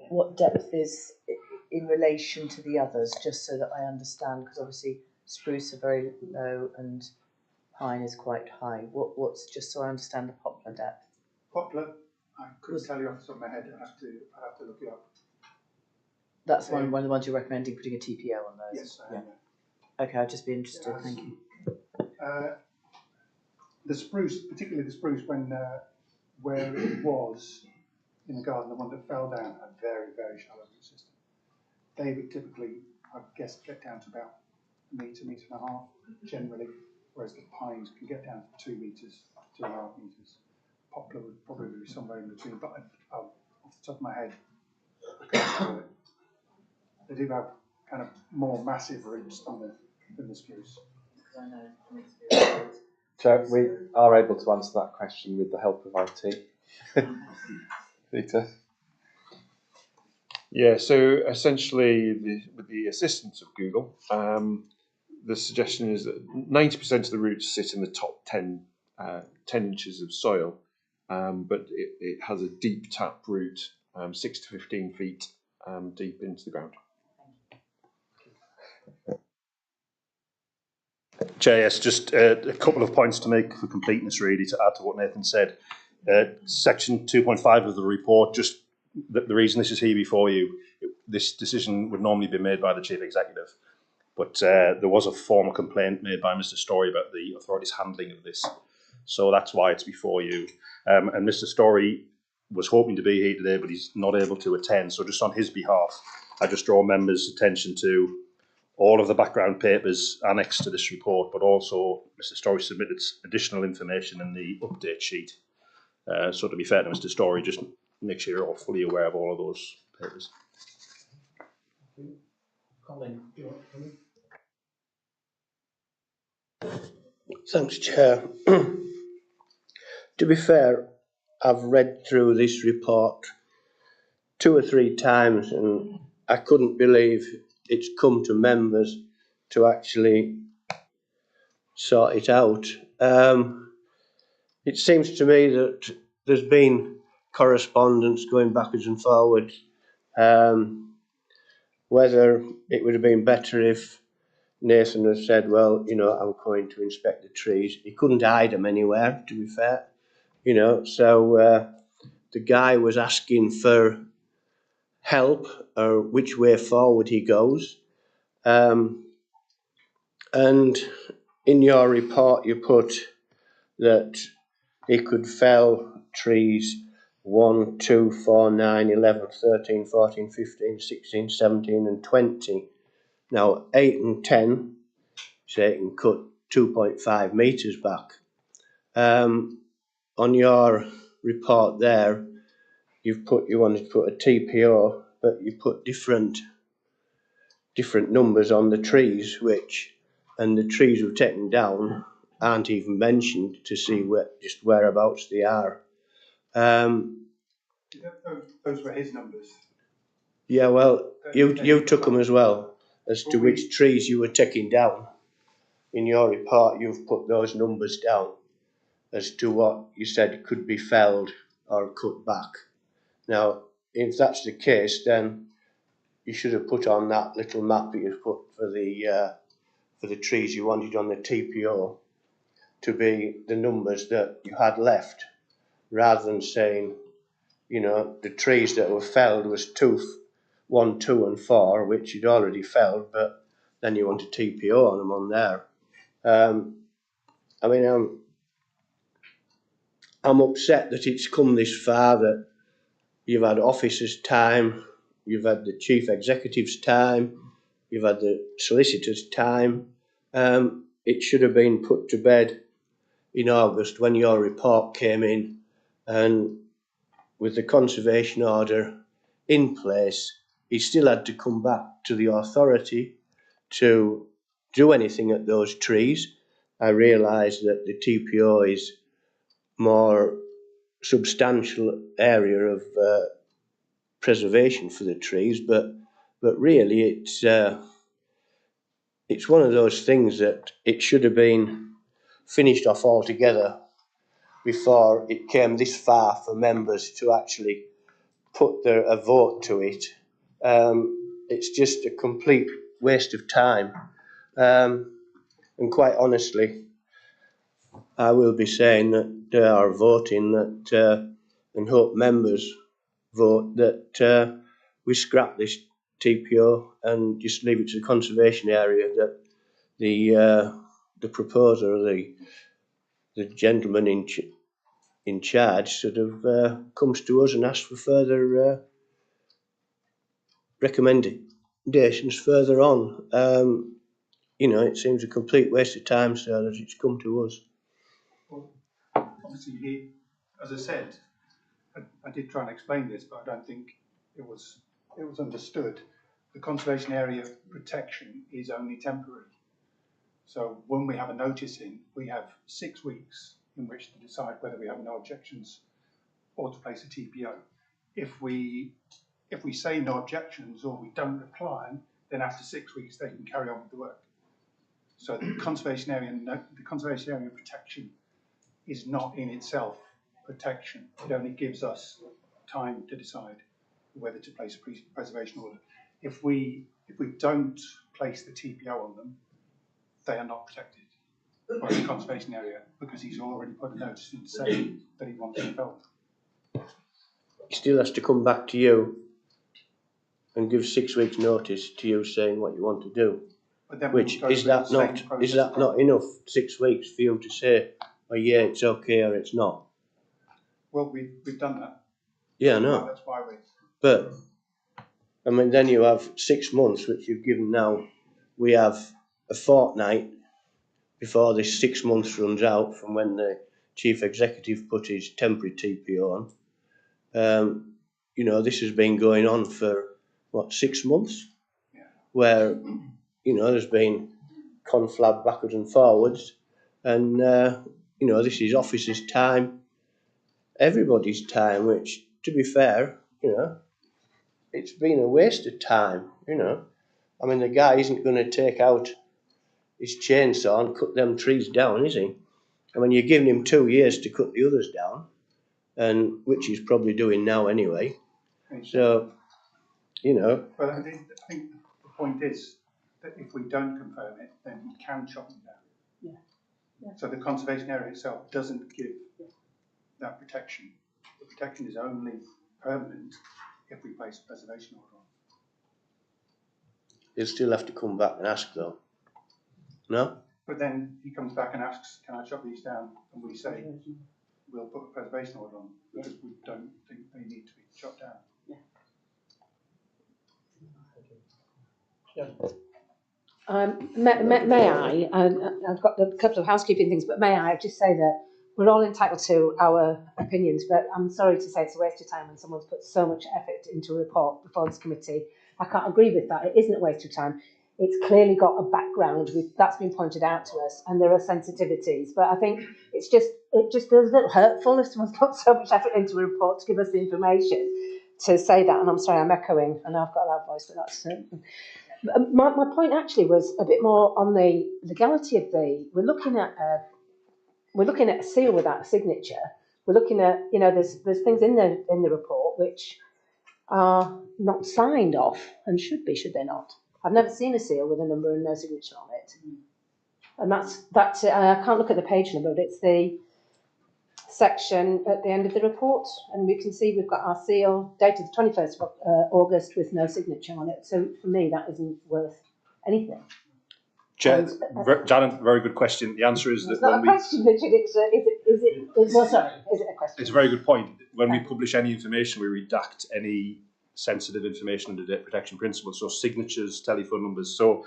What depth is in relation to the others, just so that I understand, because obviously spruce are very low and pine is quite high. What's just so I understand the poplar depth? Poplar, I couldn't tell you off the top of my head. I'd have to look it up. That's one of the ones you're recommending putting a TPO on those. Yes, I am. Yeah. Okay, I'd just be interested. Thank you. The spruce, particularly the spruce, when where it was in the garden, the one that fell down had very, very shallow root system. They would typically, I guess, get down to about a metre, metre and a half generally, whereas the pines can get down to 2 metres, 2.5 metres. Poplar would probably be somewhere in between, but off the top of my head, I can't do it. They do have kind of more massive roots than the spruce. I know from experience. So we are able to answer that question with the help of IT. Peter? Yeah, so essentially, with the assistance of Google, the suggestion is that 90% of the roots sit in the top 10 inches of soil, but it has a deep tap root, 6 to 15 feet deep into the ground. JS, just a couple of points to make for completeness, really, to add to what Nathan said. Section 2.5 of the report, just the reason this is here before you, this decision would normally be made by the Chief Executive, but there was a formal complaint made by Mr. Story about the authority's handling of this, so that's why it's before you. And Mr. Story was hoping to be here today, but he's not able to attend, so just on his behalf, I just draw members' attention to all of the background papers annexed to this report, but also Mr. Story submitted additional information in the update sheet. So to be fair to Mr. Story, just make sure you're all fully aware of all of those papers. Colin, do you want to come in? Thanks, Chair. To be fair, I've read through this report 2 or 3 times and I couldn't believe it's come to members to actually sort it out. It seems to me that there's been correspondence going backwards and forwards. Whether it would have been better if Nathan had said, well, you know, I'm going to inspect the trees. He couldn't hide them anywhere, to be fair. You know, so the guy was asking for help or which way forward he goes. And in your report you put that he could fell trees 1, 2, 4, 9, 11, 13, 14, 15, 16, 17 and 20. Now 8 and 10 say it can cut 2.5 metres back. On your report there, you wanted to put a TPO, but you put different numbers on the trees, and the trees were taken down aren't even mentioned to see just whereabouts they are. Those were his numbers. Yeah, well, you took them as well as to which trees you were taking down. In your report, you've put those numbers down as to what you said could be felled or cut back. Now, if that's the case, then you should have put on that little map that you've put for the trees you wanted on the TPO to be the numbers that you had left, rather than saying, you know, the trees that were felled was 1, 2 and 4, which you'd already felled, but then you want a TPO on them on there. I mean, I'm upset that it's come this far, that you've had officers' time, you've had the chief executive's time, you've had the solicitor's time. It should have been put to bed in August when your report came in, and with the conservation order in place, he still had to come back to the authority to do anything at those trees. I realise that the TPO is more substantial area of preservation for the trees, but really it's one of those things that it should have been finished off altogether before it came this far for members to actually put a vote to it. It's just a complete waste of time. And quite honestly, I will be saying that they are voting that, and hope members vote that we scrap this TPO and just leave it to the conservation area, that the proposer, or the gentleman in charge, sort of comes to us and asks for further recommendations further on. You know, it seems a complete waste of time, so that it's come to us. Well, obviously, as I said, I did try and explain this, but I don't think it was understood. The conservation area protection is only temporary. So when we have a notice in, we have 6 weeks in which to decide whether we have no objections or to place a TPO. If we say no objections or we don't reply, then after 6 weeks they can carry on with the work. So the conservation area protection is not in itself protection. It only gives us time to decide whether to place a preservation order. If we don't place the TPO on them, they are not protected by the conservation area, because he's already put a notice in saying that he wants them felled. He still has to come back to you and give 6 weeks notice to you saying what you want to do. Which is that not enough? 6 weeks for you to say, oh yeah, it's okay, or it's not? Well, we've done that. Yeah, I know. That's why we. But I mean, then you have 6 months, which you've given now. We have a fortnight before this 6 months runs out from when the chief executive put his temporary TPO on. You know, this has been going on for what, 6 months? Yeah. Where, you know, there's been conflab backwards and forwards, and you know, this is officers' time, everybody's time, which, to be fair, you know, it's been a waste of time, you know. I mean, the guy isn't going to take out his chainsaw and cut them trees down, is he? I mean, you're giving him 2 years to cut the others down, and which he's probably doing now anyway. So, you know. But I think the point is that if we don't confirm it, then he can chop them down. Yeah. Yeah. So the conservation area itself doesn't give that protection. The protection is only permanent if we place a preservation order on. He'll still have to come back and ask, though. No? but then he comes back and asks, can I chop these down? And we say, we'll put a preservation order on because we don't think they need to be chopped down. May I, I've got a couple of housekeeping things, but may I just say that we're all entitled to our opinions, but I'm sorry to say it's a waste of time when someone's put so much effort into a report before this committee. I can't agree with that. It isn't a waste of time. It's clearly got a background that's been pointed out to us, and there are sensitivities. But I think it just feels a little hurtful if someone's put so much effort into a report to give us the information to say that. And I'm sorry, I'm echoing. I know I've got a loud voice, but that's my point actually was a bit more on the legality of we're looking at a seal without a signature. We're looking at, there's things in the report which are not signed off and should they not? I've never seen a seal with a number and no signature on it. And that's I can't look at the page number, but it's the section at the end of the report, and we can see we've got our seal dated the 21st of August with no signature on it. So for me, that isn't worth anything. Janet, very good question. The answer is that it's not a question, Richard. Is it a question? It's a very good point. When we publish any information, we redact any sensitive information under data protection principles. So signatures, telephone numbers. So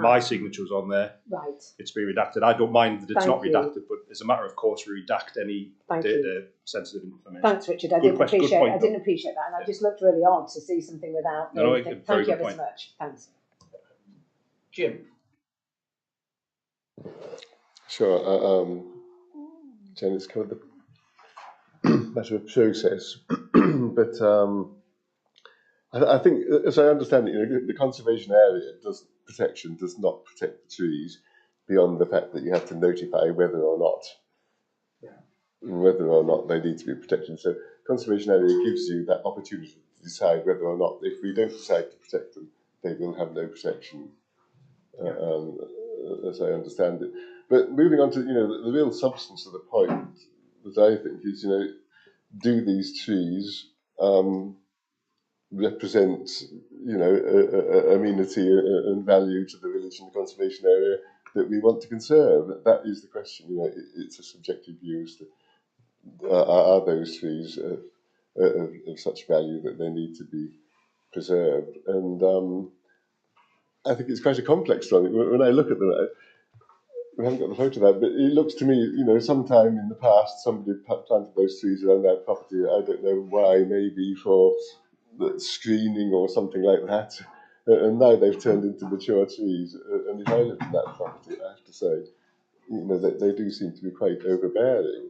my signature was on there. Right. It's been redacted. I don't mind that it's not redacted, but as a matter of course, we redact any data sensitive information. Thanks, Richard. I didn't appreciate that, and I just looked really odd to see something without. Thank you ever so much. Thanks. Jim. Sure. Janet's covered the matter of process, but I think, as I understand it, the conservation area protection does not protect the trees beyond the fact that you have to notify whether or not they need to be protected. So conservation area gives you that opportunity to decide whether or not, if we don't decide to protect them, they will have no protection, as I understand it. But moving on to the real substance of the point that I think is, do these trees represent, amenity and value to the village and the conservation area that we want to conserve? That is the question. It's a subjective view as to are those trees of such value that they need to be preserved? And I think it's quite a complex one. When I look at them, we haven't got the photo of that, but it looks to me, sometime in the past somebody planted those trees around their property. I don't know why, maybe for screening or something like that, and now they've turned into mature trees. And if I lived in that property, I have to say, they do seem to be quite overbearing.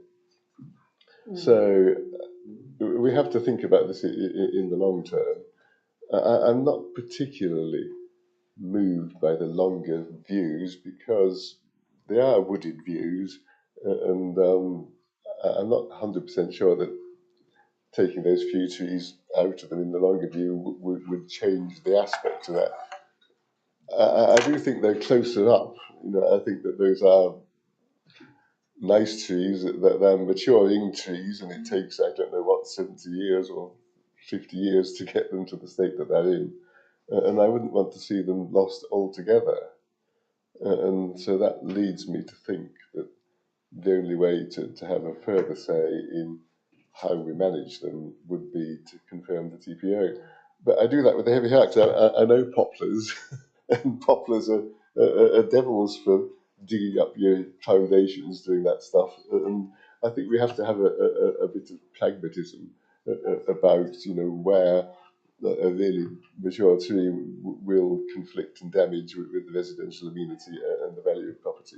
So we have to think about this in the long term. I'm not particularly moved by the longer views because they are wooded views, and I'm not 100% sure that taking those few trees out of them in the longer view would change the aspect of that. I do think they're closer up. I think that those are nice trees, that they're maturing trees, and it takes, I don't know what, 70 years or 50 years to get them to the state that they're in. And I wouldn't want to see them lost altogether. And so that leads me to think that the only way to have a further say in how we manage them would be to confirm the TPO. But I do that with a heavy heart, because I know poplars, and poplars are devils for digging up your foundations, doing that stuff. And I think we have to have a bit of pragmatism about, where a really mature tree will conflict and damage with the residential amenity and the value of property.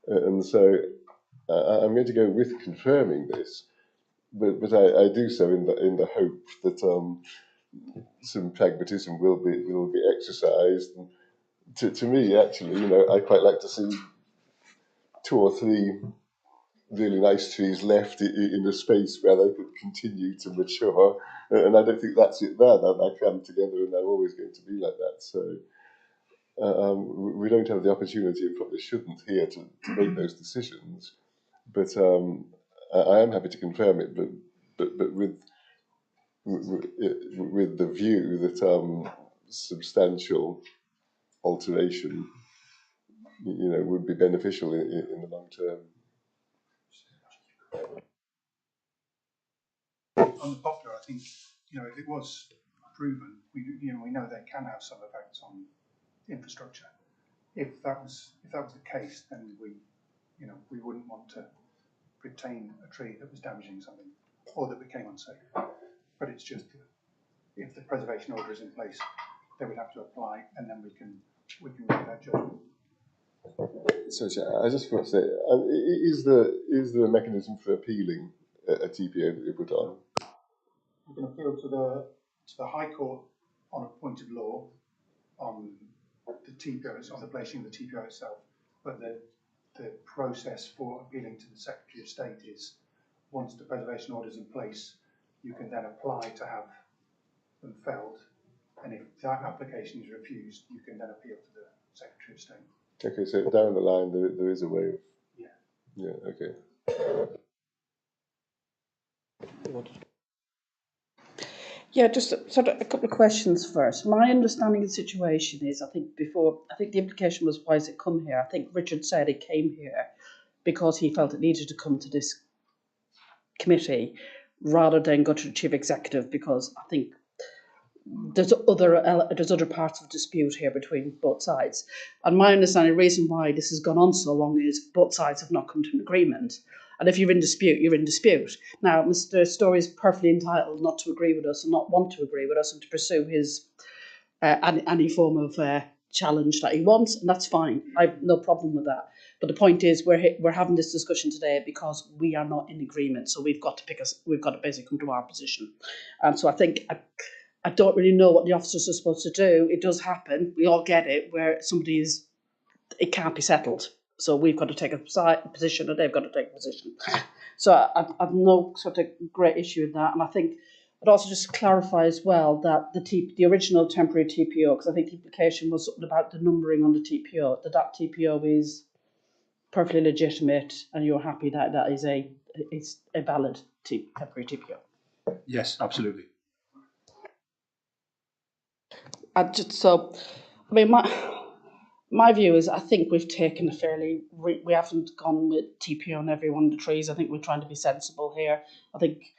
And so I'm going to go with confirming this, but I do so in the hope that some pragmatism will be exercised. And to me, actually, I quite like to see 2 or 3 really nice trees left in a space where they could continue to mature, and I don't think that's it there. They're crammed together, and they're always going to be like that. So we don't have the opportunity, and probably shouldn't here, to make those decisions. But I am happy to confirm it, but with the view that substantial alteration would be beneficial in the long term. On the poplar, I think, if it was proven, we know they can have some effects on infrastructure. If that was the case, then we wouldn't want to retain a tree that was damaging something or that became unsafe. But it's just if the preservation order is in place, they would have to apply, and then we can make that judgment. So I just want to say, is there a mechanism for appealing a TPO that we put on? We can appeal to the High Court on a point of law on the TPO, on the placing of the TPO itself, but the process for appealing to the Secretary of State is, once the preservation order is in place, you can then apply to have them felled, and if that application is refused, you can then appeal to the Secretary of State. Okay, so down the line there is a way of... Yeah, okay. Yeah, just sort of a couple of questions first. My understanding of the situation is, I think the implication was, why has it come here? I think Richard said it came here because he felt it needed to come to this committee rather than go to the chief executive, because I think there's other parts of dispute here between both sides. And my understanding, the reason why this has gone on so long is both sides have not come to an agreement. And if you're in dispute, you're in dispute. Now, Mr. Story is perfectly entitled not to agree with us and not want to agree with us and to pursue his any form of challenge that he wants, and that's fine. I've no problem with that. But the point is, we're having this discussion today because we are not in agreement. So we've got to basically come to our position. And so I think I don't really know what the officers are supposed to do. It does happen. We all get it, where it can't be settled. So we've got to take a position, and they've got to take a position. So I've no sort of great issue with that. And I think it also just clarify as well that the original temporary TPO, because I think the implication was something about the numbering on the TPO, that TPO is perfectly legitimate, and you're happy that it's a valid temporary TPO. Yes, absolutely. My view is, I think we've taken we haven't gone with TPO on every one of the trees. I think we're trying to be sensible here. I think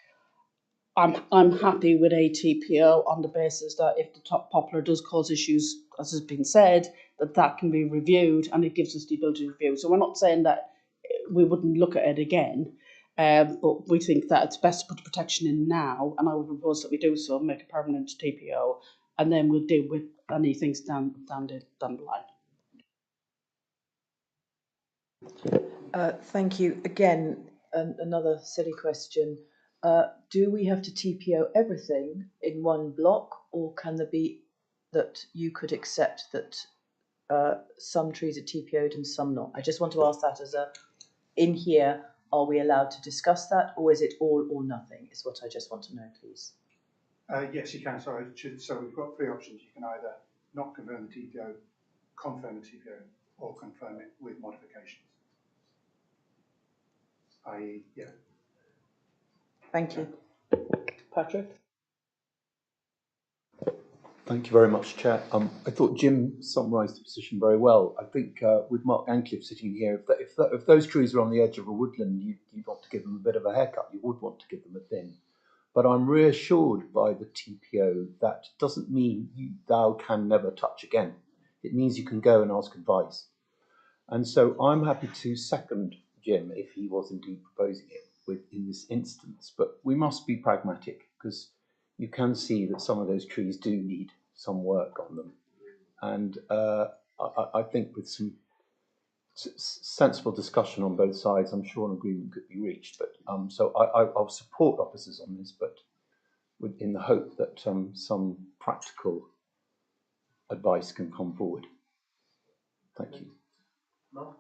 I'm happy with a TPO on the basis that if the top poplar does cause issues, as has been said, that can be reviewed, and it gives us the ability to review. So we're not saying that we wouldn't look at it again, but we think that it's best to put the protection in now, and I would propose that we do so, make a permanent TPO, and then we'll deal with any things down the line. Thank you. Again, another silly question. Do we have to TPO everything in one block, or can there be that you could accept that some trees are TPO'd and some not? I just want to ask that in here, are we allowed to discuss that, or is it all or nothing, is what I just want to know, please. Yes, you can. So we've got three options. You can either not confirm the TPO, confirm the TPO, or confirm it with modifications. Yeah. Thank you. Patrick? Thank you very much, Chair. I thought Jim summarised the position very well. I think with Mark Ancliffe sitting here, if those trees are on the edge of a woodland, you'd want to give them a bit of a haircut. You would want to give them a thin. But I'm reassured by the TPO that doesn't mean thou can never touch again. It means you can go and ask advice. And so I'm happy to second Jim if he was indeed proposing it in this instance. But we must be pragmatic, because you can see that some of those trees do need some work on them. And I think with some sensible discussion on both sides, I'm sure an agreement could be reached. But so I'll support officers on this, but in the hope that some practical advice can come forward. Thank you. Mark?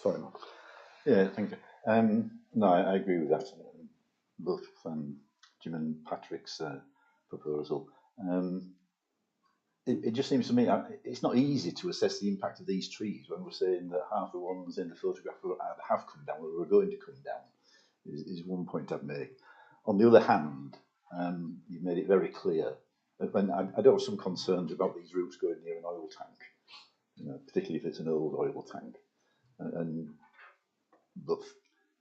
Sorry, Mark. Yeah, thank you. No, I agree with that. Both Jim and Patrick's proposal. It just seems to me it's not easy to assess the impact of these trees when we're saying that half the ones in the photograph have come down or are going to come down, is one point I've made. On the other hand, you've made it very clear that when I do have some concerns about these roots going near an oil tank. particularly if it's an old oil tank. But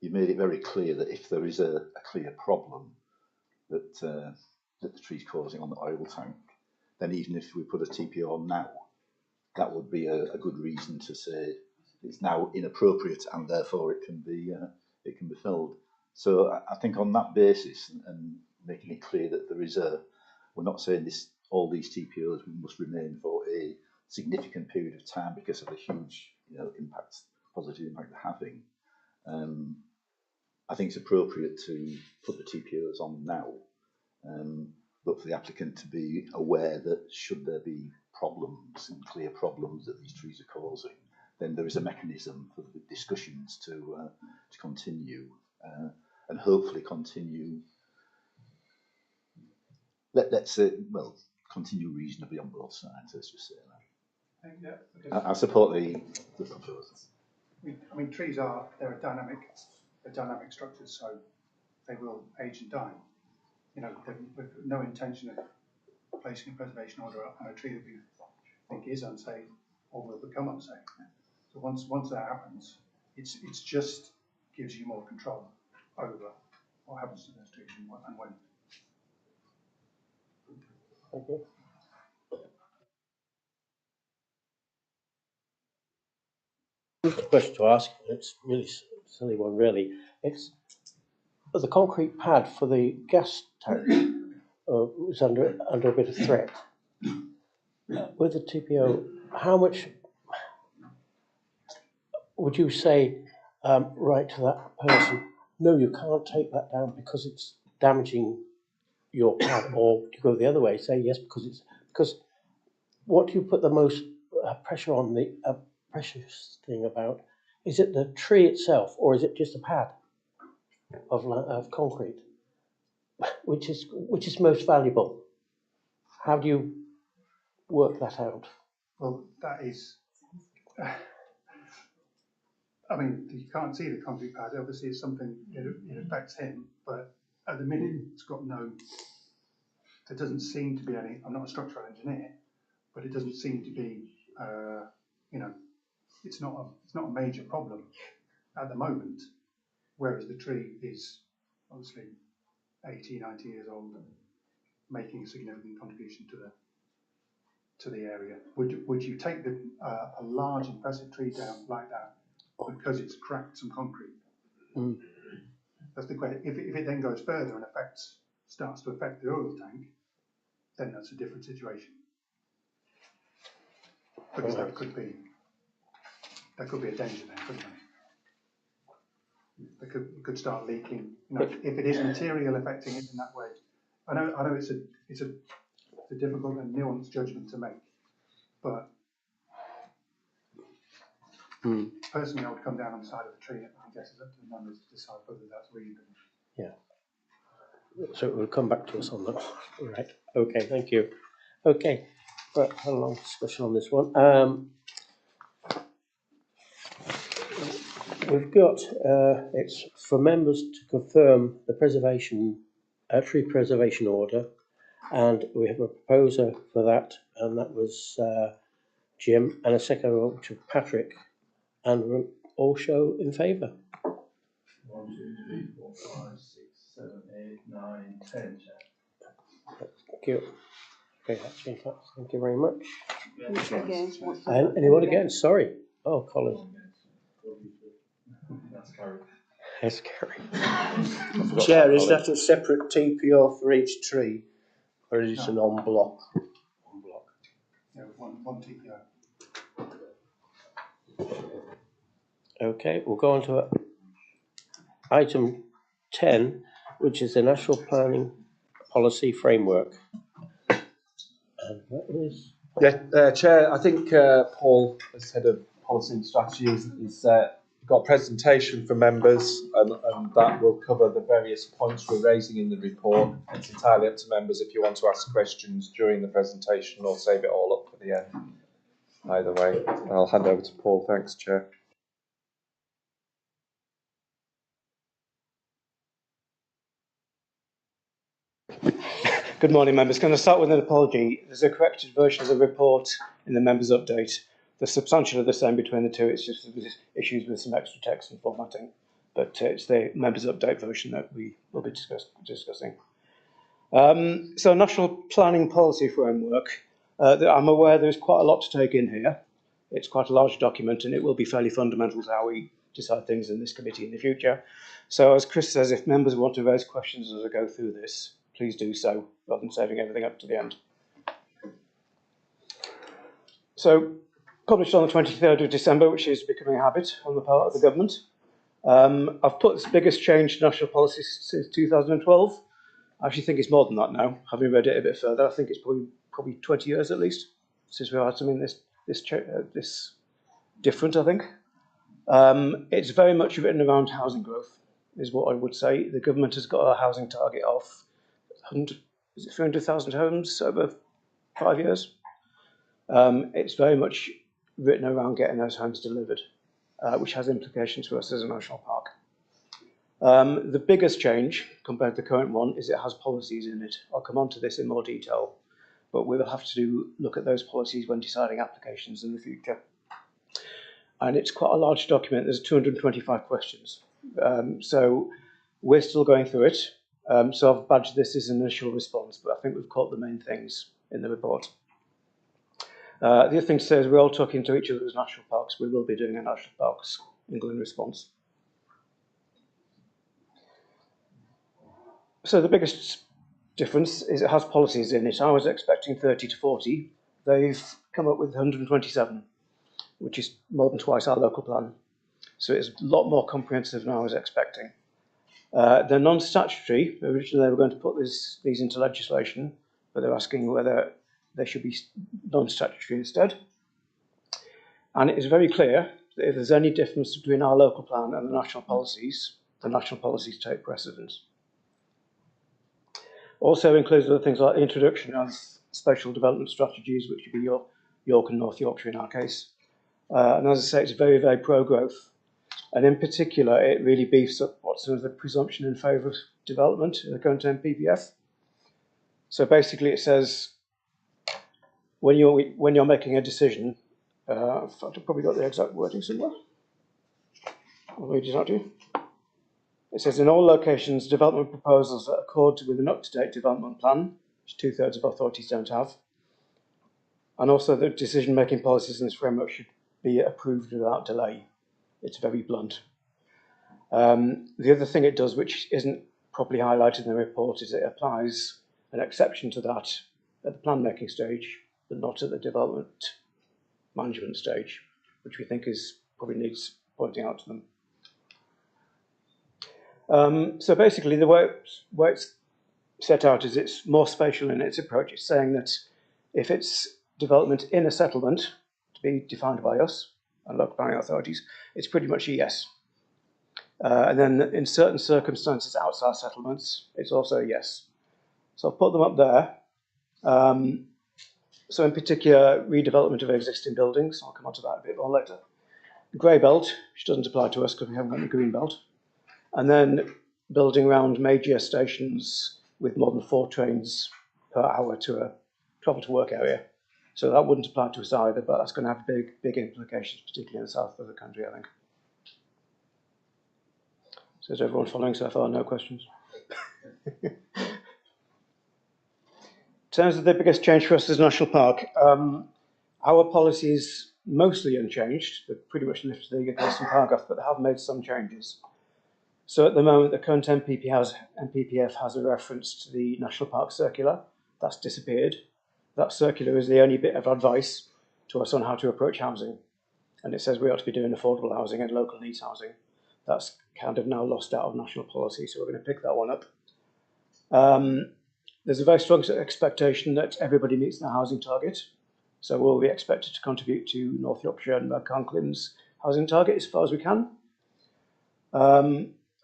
you made it very clear that if there is a clear problem that that the tree's causing on the oil tank, then even if we put a TPO on now, that would be a good reason to say it's now inappropriate and therefore it can be filled. So I think on that basis and making it clear that there is we're not saying all these TPOs must remain for a significant period of time because of the huge positive impact they're having. I think it's appropriate to put the TPOs on now, but for the applicant to be aware that should there be problems and clear problems that these trees are causing, then there is a mechanism for the discussions to continue and hopefully continue. Let's say, continue reasonably on both sides. Let's just say that. Yeah, I support the proposal. I mean, trees they're dynamic structures, so they will age and die. You know, with no intention of placing a preservation order on a tree that we think is unsafe or will become unsafe. So once that happens, it's just gives you more control over what happens to those trees and when. Thank you. Question to ask, it's really silly one really. It's the concrete pad for the gas tank was under a bit of threat. With the TPO, how much would you say right to that person, no, you can't take that down because it's damaging your pad, or you go the other way, say yes because what do you put the most pressure on the precious thing about? Is it the tree itself, or is it just a pad of concrete? Which is most valuable? How do you work that out? Well, that is. I mean, you can't see the concrete pad. Obviously, it's something it affects him, but at the minute, it's got no. There doesn't seem to be any. I'm not a structural engineer, but it doesn't seem to be. It's not a major problem at the moment. Whereas the tree is obviously 80, 90 years old, and making a significant contribution to the area. Would you take a large impressive tree down like that because it's cracked some concrete? Mm. That's the question. If it then goes further and starts to affect the oil tank, then that's a different situation. Because that could be a danger then, couldn't it? It could start leaking. If it is material affecting it in that way, I know it's a difficult and nuanced judgment to make, but personally, I would come down on the side of the tree. I guess it's up to the members to decide whether that's reasonable. Yeah. So it will come back to us on that. Right. Okay. Thank you. Okay. Right. Had a long discussion on this one. We've got it's for members to confirm the tree preservation order, and we have a proposer for that, and that was Jim, and a second to Patrick, and we'll all show in favour. 1, 2, 3, 4, 5, 6, 7, 8, 9, 10. Thank you. Okay, that's been passed. Thank you very much. Against. And anyone against? Sorry. Oh, Colin. That's carried. Yes, Gary. Chair, is that a separate TPO for each tree, or is it an en bloc? En bloc. Yeah, one TPO. Okay, we'll go on to item 10, which is the National Planning Policy Framework. And that is... Yeah, Chair, I think Paul, as Head of Policy and Strategy, has got a presentation for members, and that will cover the various points we're raising in the report. It's entirely up to members if you want to ask questions during the presentation or save it all up for the end. Either way, I'll hand over to Paul. Thanks, Chair. Good morning, members. Can I start with an apology? There's a corrected version of the report in the members' update. they're substantially the same between the two. It's just there's issues with some extra text and formatting. But it's the members' update version that we will be discussing. So National Planning Policy Framework, I'm aware there's quite a lot to take in here. It's quite a large document and it will be fairly fundamental to how we decide things in this committee in the future. So as Chris says, if members want to raise questions as I go through this, please do so, rather than saving everything up to the end. So, published on the 23rd of December, which is becoming a habit on the part of the government. I've put this biggest change to national policy since 2012. I actually think it's more than that now, having read it a bit further. I think it's probably 20 years at least since we've had something this different, I think. It's very much written around housing growth, is what I would say. The government has got a housing target of 300,000 homes over 5 years. It's very much written around getting those homes delivered, which has implications for us as a national park. The biggest change compared to the current one is it has policies in it. I'll come on to this in more detail, but we will have to look at those policies when deciding applications in the future. And it's quite a large document. There's 225 questions. So we're still going through it. So I've badged this as an initial response, but I think we've caught the main things in the report. The other thing to say is we're all talking to each other as national parks. We will be doing a National Parks England response. So the biggest difference is it has policies in it. I was expecting 30 to 40. They've come up with 127, which is more than twice our local plan. So it's a lot more comprehensive than I was expecting. They're non-statutory. Originally they were going to put these into legislation, but they're asking whether they should be non-statutory instead. And it is very clear that if there's any difference between our local plan and the national policies take precedence. Also includes other things like the introduction of spatial development strategies, which would be York and North Yorkshire in our case. And as I say, it's very, very pro-growth. And in particular, it really beefs up what's sort of the presumption in favour of development in the current NPPF. So basically it says, when you're making a decision, in fact, I've probably got the exact wording somewhere. I'll read it out to you. It says, in all locations, development proposals that accord with an up-to-date development plan, which 2/3 of authorities don't have, and also the decision-making policies in this framework should be approved without delay. It's very blunt. The other thing it does, which isn't properly highlighted in the report, is it applies an exception to that at the plan-making stage, but not at the development management stage, which we think probably needs pointing out to them. So basically, the way it's set out is it's more spatial in its approach. It's saying that if it's development in a settlement to be defined by us and local planning authorities, it's pretty much a yes. And then in certain circumstances outside settlements, it's also a yes. So I'll put them up there. So in particular, redevelopment of existing buildings. I'll come on to that a bit more later. Grey belt, which doesn't apply to us because we haven't got the green belt. And then building around major stations with more than 4 trains per hour to a travel to work area. So that wouldn't apply to us either, but that's going to have big implications, particularly in the south of the country, I think. So is everyone following so far? No questions? In terms of the biggest change for us as a national park, our policy is mostly unchanged. They're pretty much lifted the existing paragraph, but they have made some changes. So at the moment, the current NPPF has a reference to the National Park Circular. That's disappeared. That circular is the only bit of advice to us on how to approach housing. And it says we ought to be doing affordable housing and local needs housing. That's kind of now lost out of national policy, so we're going to pick that one up. There's a very strong expectation that everybody meets their housing target. So we'll be expected to contribute to North Yorkshire and Conklin's housing target as far as we can.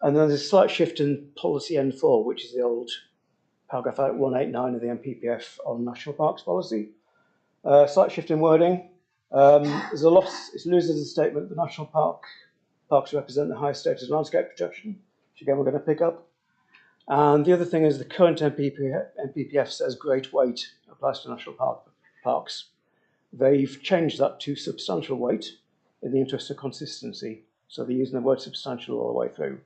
And then there's a slight shift in policy N4, which is the old paragraph 189 of the NPPF on national parks policy. Slight shift in wording. There's a loss. It loses the statement the national parks represent the highest status of landscape protection, which again we're going to pick up. And the other thing is the current NPPF says great weight applies to national parks. They've changed that to substantial weight in the interest of consistency. So they're using the word substantial all the way through.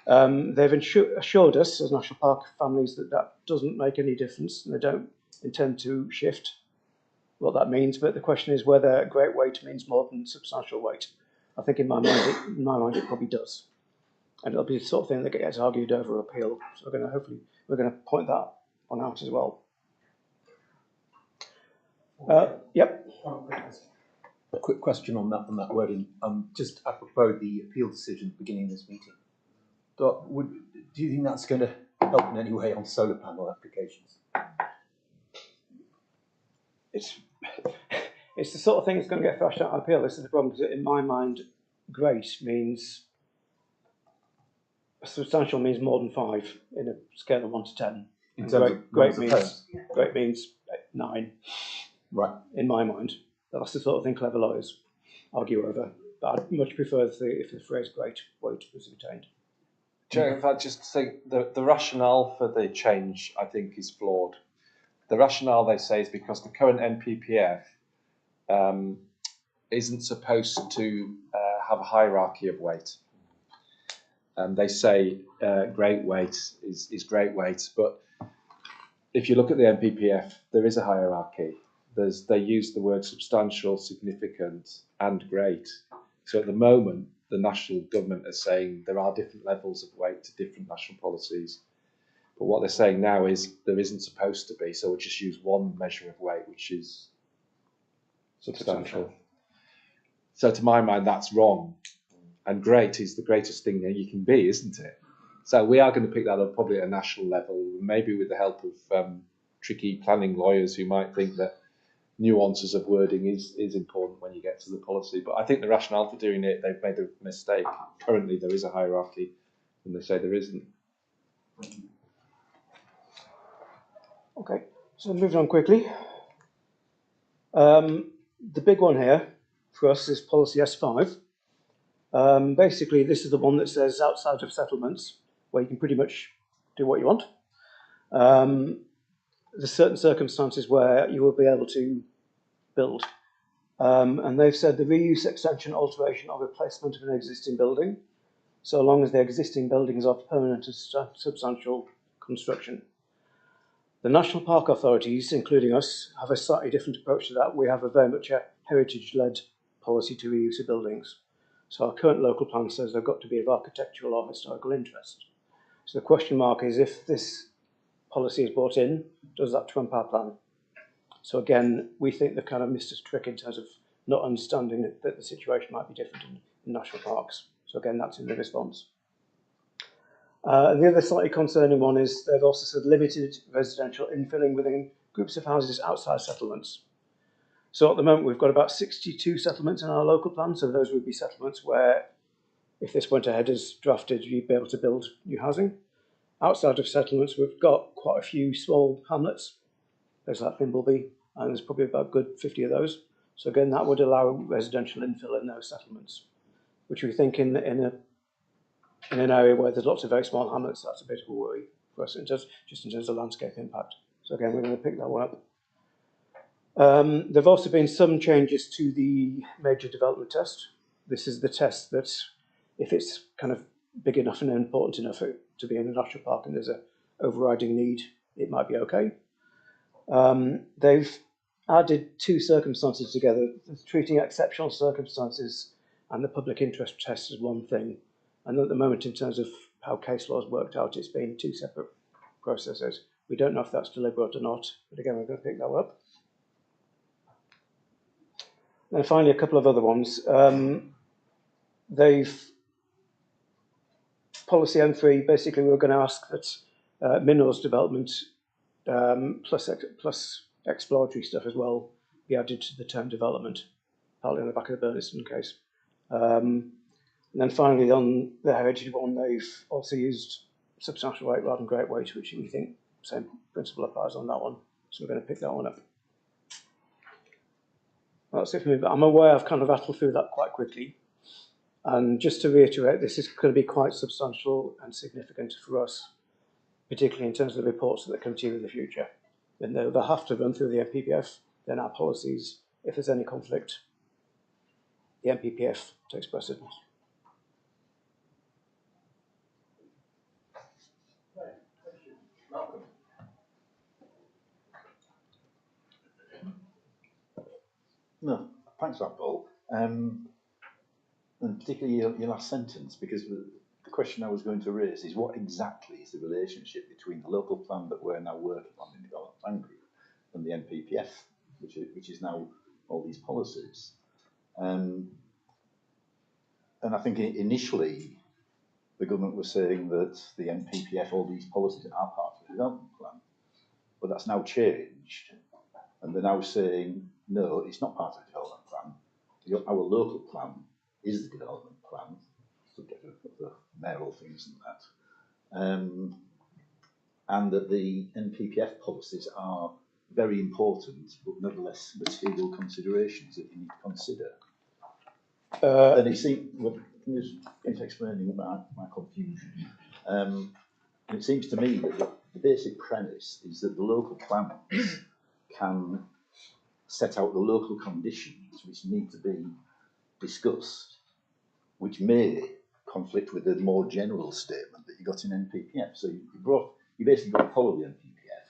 They've assured us as National Park families that that doesn't make any difference, and they don't intend to shift what that means. But the question is whether great weight means more than substantial weight. I think in my mind it probably does, and it'll be the sort of thing that gets argued over appeal. So we're going to point that one out as well. Yep. A quick question on that wording. Just apropos the appeal decision at the beginning of this meeting. Do you think that's going to help in any way on solar panel applications? It's the sort of thing that's going to get thrashed out on appeal. This is the problem, because in my mind, great means substantial means more than 5 in a scale of 1 to 10. In terms of great means 9. Right. In my mind, that's the sort of thing clever lawyers argue over. But I'd much prefer if the phrase "great weight" was retained. Chair, if I just think the rationale for the change, I think, is flawed. The rationale they say is because the current NPPF isn't supposed to have a hierarchy of weight. They say great weight is great weight, but if you look at the NPPF, there is a hierarchy. They use the word substantial, significant, and great. So at the moment, the national government is saying there are different levels of weight to different national policies. But what they're saying now is there isn't supposed to be, so we'll just use one measure of weight, which is substantial. So to my mind, that's wrong. And great is the greatest thing that you can be, isn't it? So we are going to pick that up probably at a national level, maybe with the help of tricky planning lawyers who might think that nuances of wording is important when you get to the policy. But I think the rationale for doing it, they've made a mistake. Currently there is a hierarchy, and they say there isn't. Okay, so moving on quickly. The big one here for us is policy S5. Basically, this is the one that says outside of settlements, where you can pretty much do what you want. There's certain circumstances where you will be able to build. And they've said the reuse, extension, alteration, or replacement of an existing building, so long as the existing building is of permanent and substantial construction. The national park authorities, including us, have a slightly different approach to that. We have a very much a heritage-led policy to reuse of buildings. So our current local plan says they've got to be of architectural or historical interest. So the question mark is, if this policy is brought in, does that trump our plan? So again, we think they've kind of missed a trick in terms of not understanding that the situation might be different in national parks. So again, that's in the response. The other slightly concerning one is they've also said limited residential infilling within groups of houses outside settlements. So at the moment, we've got about 62 settlements in our local plan. So those would be settlements where, if this went ahead as drafted, you'd be able to build new housing. Outside of settlements, we've got quite a few small hamlets. There's like Thimbleby, and there's probably about a good 50 of those. So again, that would allow residential infill in those settlements, which we think in an area where there's lots of very small hamlets, that's a bit of a worry for us, just in terms of landscape impact. So again, we're going to pick that one up. There have also been some changes to the major development test. This is the test that, if it's kind of big enough and important enough to be in a national park and there's an overriding need, it might be okay. They've added 2 circumstances together, treating exceptional circumstances and the public interest test as one thing. And at the moment, in terms of how case law has worked out, it's been 2 separate processes. We don't know if that's deliberate or not, but again, we're going to pick that up. And finally, a couple of other ones. Policy M3, basically, we're going to ask that minerals development plus exploratory stuff as well be added to the term development, partly on the back of the Burniston case. And then finally, on the heritage one, they've also used substantial weight rather than great weight, which we think same principle applies on that one. So we're going to pick that one up. That's it for me, but I'm aware I've kind of rattled through that quite quickly. And just to reiterate, this is going to be quite substantial and significant for us, particularly in terms of the reports that come to you in the future. And they'll have to run through the NPPF, then our policies, if there's any conflict, the NPPF takes precedence. No, thanks for that, Paul. And particularly your last sentence, because the question I was going to raise is what exactly is the relationship between the local plan that we're now working on in the Development Plan Group and the NPPF, which is now all these policies. And I think initially the government was saying that the NPPF, all these policies are part of the development plan, but that's now changed. And they're now saying, no, it's not part of the development plan. Our local plan is the development plan, subject to the mayoral things and that. And that the NPPF policies are very important, but nevertheless material considerations that you need to consider. And it seems, well, just explaining my confusion. It seems to me that the basic premise is that the local plan can set out the local conditions which need to be discussed, which may conflict with the more general statement that you got in NPPF. So you basically got to follow the NPPF,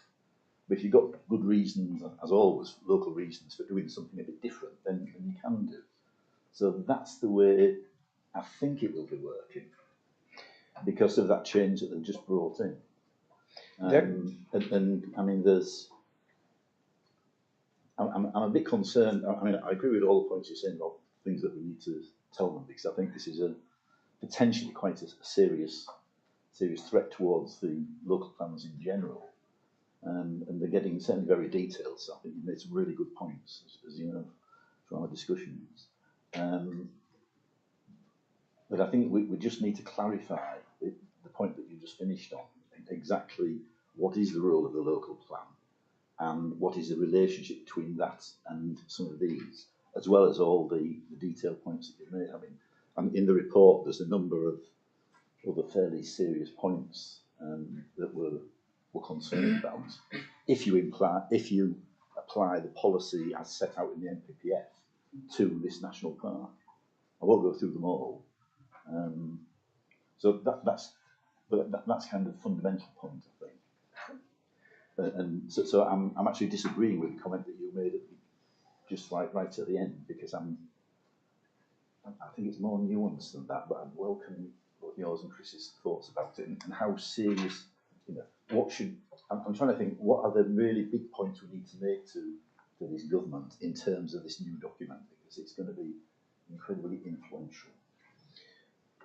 but if you've got good reasons, as always, local reasons for doing something a bit different, then you can do. So that's the way I think it will be working, because of that change that they've just brought in. And I mean, I'm a bit concerned. I mean, I agree with all the points you're saying about things that we need to tell them, because I think this is a potentially quite a serious threat towards the local plans in general. And they're getting certainly very detailed. So I think you made some really good points, as you know, from our discussions. But I think we just need to clarify the point that you just finished on, exactly what is the role of the local plan and what is the relationship between that and some of these, as well as all the detailed points that you've made. I mean, and in the report, there's a number of other fairly serious points that we're concerned about. If you apply the policy as set out in the NPPF to this national park, I won't go through them all. So that's kind of the fundamental point, I think. And so I'm actually disagreeing with the comment that you made just right at the end, because I think it's more nuanced than that. But I'm welcoming yours and Chris's thoughts about it and how serious. I'm trying to think, what are the really big points we need to make to this government in terms of this new document, because it's going to be incredibly influential.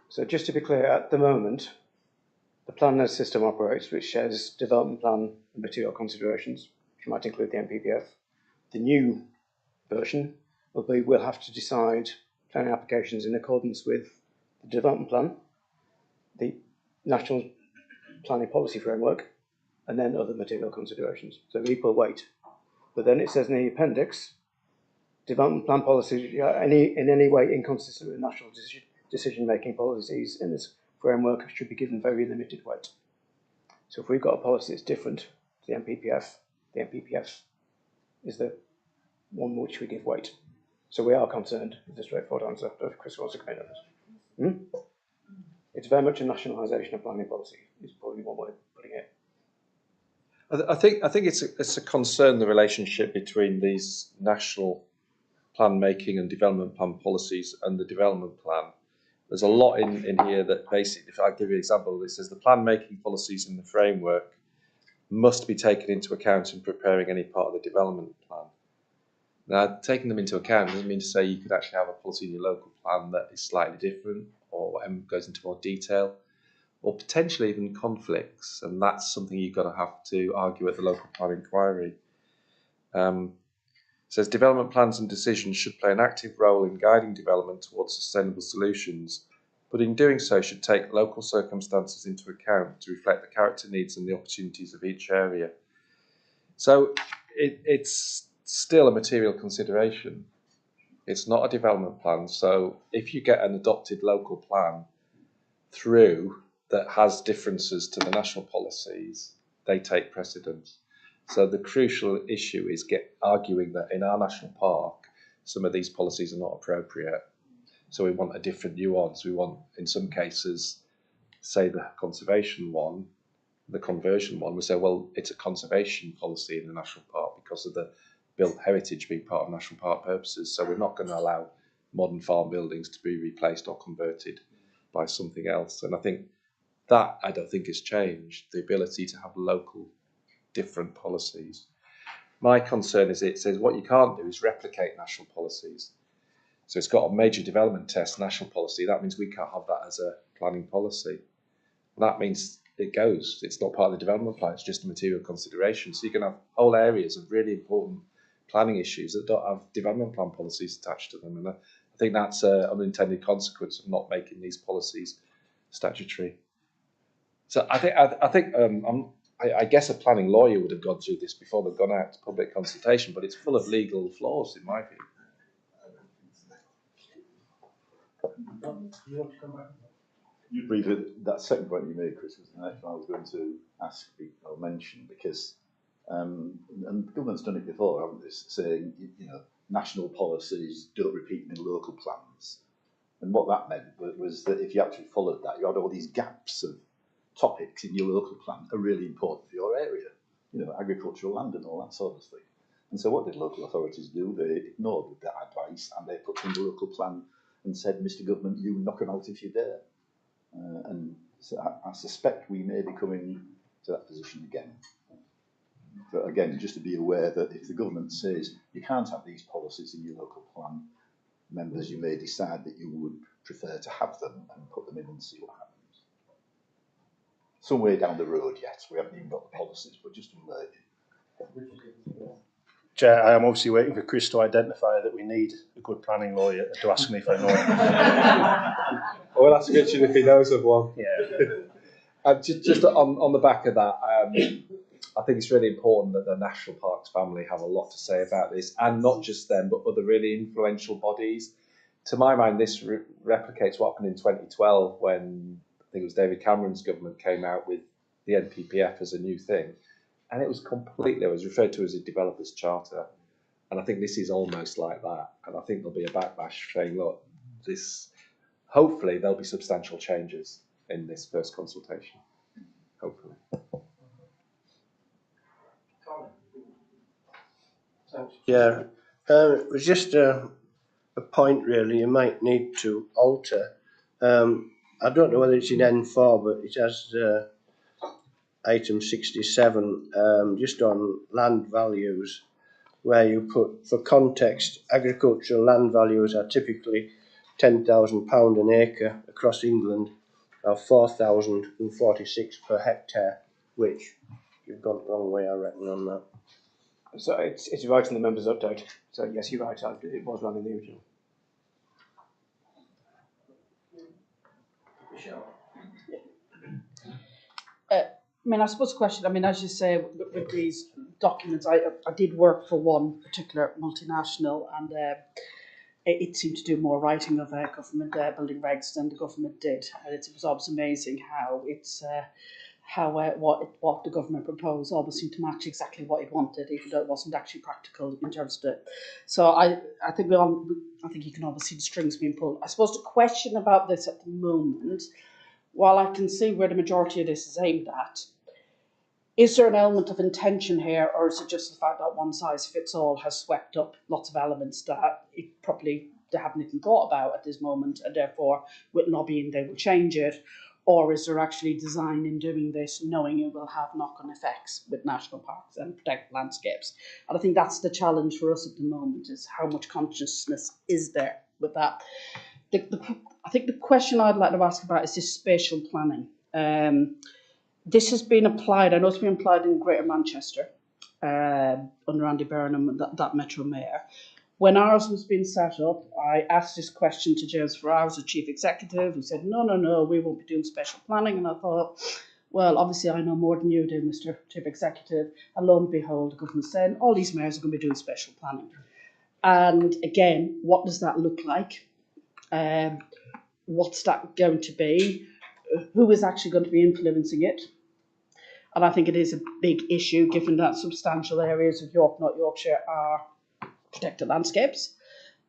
So just to be clear, at the moment, the plan as system operates, which shares development plan and material considerations, which might include the NPPF. The new version will be we'll have to decide planning applications in accordance with the development plan, the national planning policy framework, and then other material considerations. So equal weight. But then it says in the appendix, development plan policies in any way inconsistent with national decision-making policies in this framework should be given very limited weight. So if we've got a policy that's different to the NPPF is the one which we give weight. So we are concerned with the straightforward answer. If Chris wants to comment on this. It's very much a nationalisation of planning policy, is probably one way of putting it. I think it's a concern, the relationship between these national plan making and development plan policies and the development plan. There's a lot in here that basically, if I give you an example, it says the plan making policies in the framework must be taken into account in preparing any part of the development plan. Now, taking them into account doesn't mean to say you could actually have a policy in your local plan that is slightly different or goes into more detail, or potentially even conflicts, and that's something you've got to have to argue at the local plan inquiry. It says development plans and decisions should play an active role in guiding development towards sustainable solutions, but in doing so should take local circumstances into account to reflect the character, needs and the opportunities of each area. So it's still a material consideration. It's not a development plan, so if you get an adopted local plan through that has differences to the national policies, they take precedence. So the crucial issue is arguing that in our national park, some of these policies are not appropriate. So we want a different nuance. We want, in some cases, say the conservation one, the conversion one, we say, well, it's a conservation policy in the national park because of the built heritage being part of national park purposes. So we're not going to allow modern farm buildings to be replaced or converted by something else. And I think that, I don't think has changed, the ability to have local different policies. My concern is it says what you can't do is replicate national policies. So it's got a major development test national policy. That means we can't have that as a planning policy. And that means it goes. It's not part of the development plan. It's just a material consideration. So you can have whole areas of really important planning issues that don't have development plan policies attached to them. And I think that's an unintended consequence of not making these policies statutory. So I guess a planning lawyer would have gone through this before they've gone out to public consultation, but it's full of legal flaws in my view. You want to come back? You agree with that second point you made, Chris, was the next one I was going to ask or mention, because and the government's done it before, haven't they? Saying, you know, national policies don't repeat them in local plans. And what that meant was that if you actually followed that, you had all these gaps of topics in your local plan that are really important for your area. You know, agricultural land and all that sort of thing. And so what did local authorities do? They ignored that advice and they put in the local plan and said, Mr. Government, you knock them out if you dare. And so I suspect we may be coming to that position again. But again, just to be aware that if the government says you can't have these policies in your local plan, members, you may decide that you would prefer to have them and put them in and see what happens. Some way down the road yet, we haven't even got the policies, but just alert you. Chair, I am obviously waiting for Chris to identify that we need a good planning lawyer to ask me if I know him. We'll ask Richard if he knows of one. Yeah. Just on the back of that, I think it's really important that the National Parks family have a lot to say about this, and not just them, but other really influential bodies. To my mind, this replicates what happened in 2012 when I think it was David Cameron's government came out with the NPPF as a new thing. And it was completely, it was referred to as a developer's charter. And I think this is almost like that. And I think there'll be a backlash saying, look, hopefully there'll be substantial changes in this first consultation. Hopefully. Yeah, it was just a point really you might need to alter. I don't know whether it's in N4, but it has item 67, just on land values, where you put, for context, agricultural land values are typically £10,000 an acre across England, or 4,046 per hectare, which you've gone the wrong way, I reckon, on that. So it's right in the members' update. So yes, you're right. It was run in the original. I mean, I suppose the question, I mean, as you say, with these documents, I did work for one particular multinational, and it seemed to do more writing of government building regs than the government did. And it was always amazing how it's what the government proposed almost seemed to match exactly what it wanted, even though it wasn't actually practical in terms of it. So I think you can almost see the strings being pulled. I suppose the question about this at the moment, while I can see where the majority of this is aimed at, is there an element of intention here, or is it just the fact that one size fits all has swept up lots of elements that they haven't even thought about at this moment, and therefore with lobbying they will change it? Or is there actually design in doing this, knowing it will have knock-on effects with national parks and protected landscapes? And I think that's the challenge for us at the moment, is how much consciousness is there with that? I think the question I'd like to ask about is this spatial planning. This has been applied, I know it's been applied in Greater Manchester, under Andy Burnham, that Metro Mayor. When ours was being set up, I asked this question to James Farrar, the Chief Executive. He said, no, we won't be doing special planning. And I thought, well, obviously I know more than you do, Mr. Chief Executive. And lo and behold, the government's saying all these mayors are going to be doing special planning. And again, what does that look like? What's that going to be? Who is actually going to be influencing it? And I think it is a big issue, given that substantial areas of York, North Yorkshire, are protected landscapes.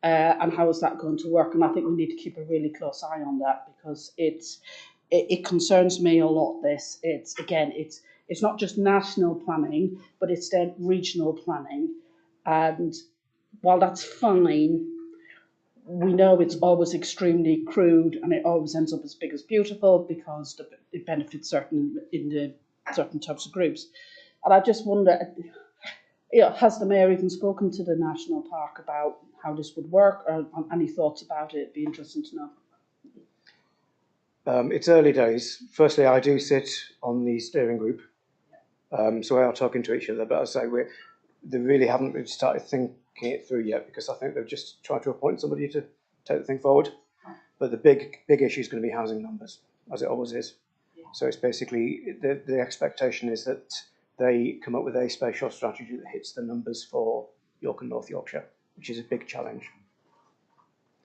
and how is that going to work? And I think we need to keep a really close eye on that, because it concerns me a lot. It's not just national planning, but it's then regional planning. And while that's fine, we know it's always extremely crude, and it always ends up as big as beautiful, because it benefits certain types of groups. And I just wonder, has the mayor even spoken to the national park about how this would work, or any thoughts about it? It'd be interesting to know. It's early days. Firstly, I do sit on the steering group, so we are talking to each other. But as I say, they really haven't really started thinking it through yet, because I think they've just tried to appoint somebody to take the thing forward. But the big issue is going to be housing numbers, as it always is. So it's basically the expectation is that they come up with a spatial strategy that hits the numbers for York and North Yorkshire, which is a big challenge.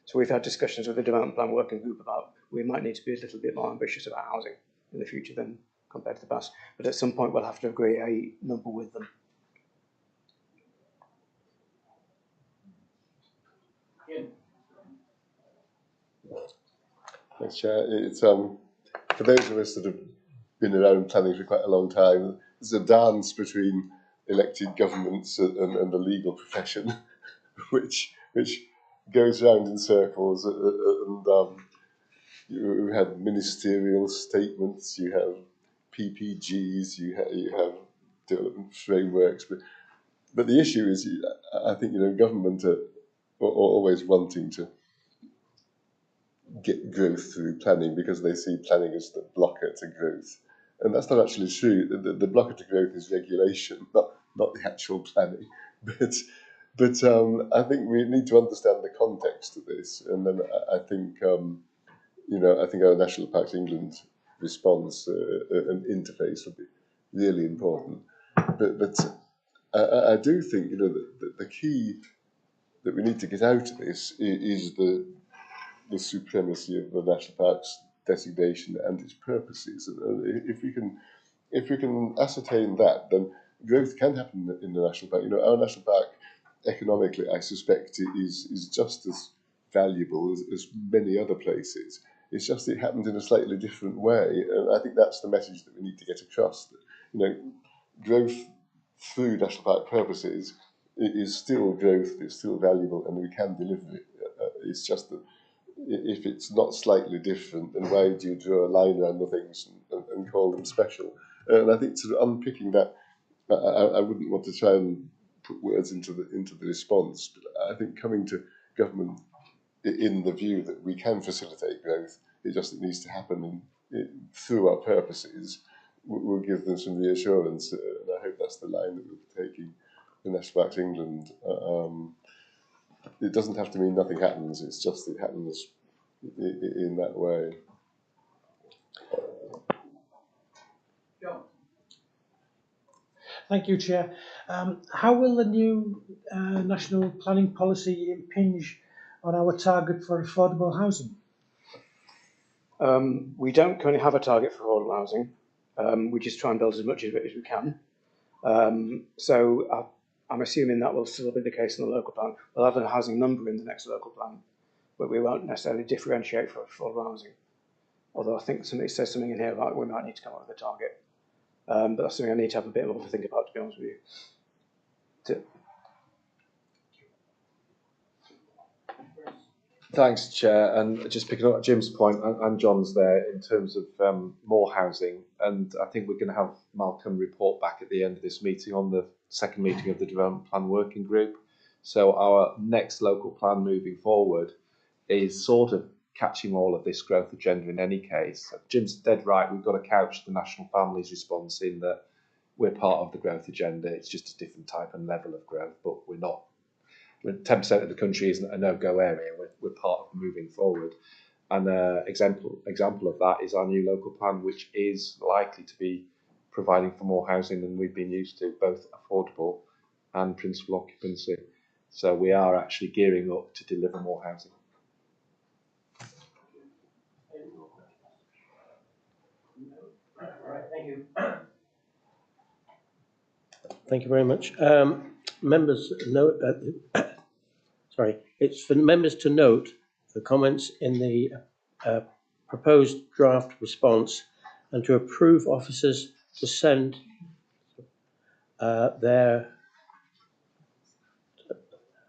So we've had discussions with the development plan working group about we might need to be a little bit more ambitious about housing in the future than compared to the past. But at some point we'll have to agree a number with them. Thanks, Chair. It's for those of us that have been around planning for quite a long time, there's a dance between elected governments and the legal profession, which goes round in circles. You have ministerial statements, you have PPGs, you have development frameworks, but the issue is, I think, government are always wanting to get growth through planning because they see planning as the blocker to growth. And that's not actually true. The blocker to growth is regulation, not the actual planning. But I think we need to understand the context of this. And then I think, I think our National Parks England response and interface would be really important. But I do think, the key that we need to get out of this is the supremacy of the national parks designation and its purposes. And if we can ascertain that, then growth can happen in the national park. Our national park economically, I suspect, is just as valuable as many other places. It's just it happened in a slightly different way, and I think that's the message that we need to get across. That, growth through national park purposes is still growth. It's still valuable, and we can deliver it. It's just that if it's not slightly different, then why do you draw a line around the things and call them special? And I think sort of unpicking that, I wouldn't want to try and put words into the response, but I think coming to government in the view that we can facilitate growth, it needs to happen through our purposes, will give them some reassurance, and I hope that's the line that we're taking in National Parks England. It doesn't have to mean nothing happens, it's just it happens in that way. Thank you, Chair. How will the new national planning policy impinge on our target for affordable housing? We don't currently have a target for affordable housing. We just try and build as much of it as we can. So I'm assuming that will still be the case in the local plan. We'll have a housing number in the next local plan, but we won't necessarily differentiate for affordable housing. Although I think somebody says something in here about we might need to come up with a target. But that's something I need to have a bit more to think about, to be honest with you. Thanks, Chair. And just picking up Jim's point and John's there in terms of more housing, and I think we're going to have Malcolm report back at the end of this meeting on the second meeting of the Development Plan Working Group. So our next local plan moving forward is sort of catching all of this growth agenda in any case. Jim's dead right, we've got to couch the National Families response in that we're part of the growth agenda. It's just a different type and level of growth, but we're not. 10% of the country isn't a no-go area. We're part of moving forward. And example of that is our new local plan, which is likely to be providing for more housing than we've been used to, both affordable and principal occupancy. So we are actually gearing up to deliver more housing. Thank you. Thank you very much. Members, sorry, it's for members to note the comments in the proposed draft response and to approve officers to send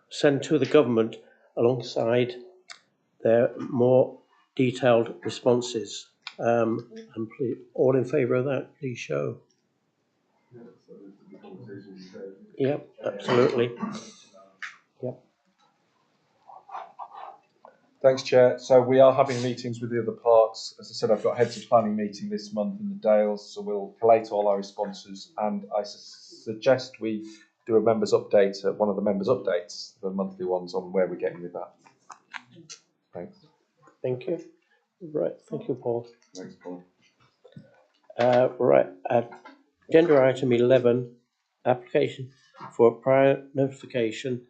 send to the government alongside their more detailed responses. And please, all in favour of that, please show. Yep, absolutely. Yep. Thanks, Chair. So we are having meetings with the other parks. As I said, I've got a heads of planning meeting this month in the Dales, so we'll collate all our responses, and I suggest we do a members update, one of the members updates, the monthly ones, on where we're getting with that. Thanks. Thank you. Right, thank you, Paul. Thanks, Paul. Right, agenda item 11, application for prior notification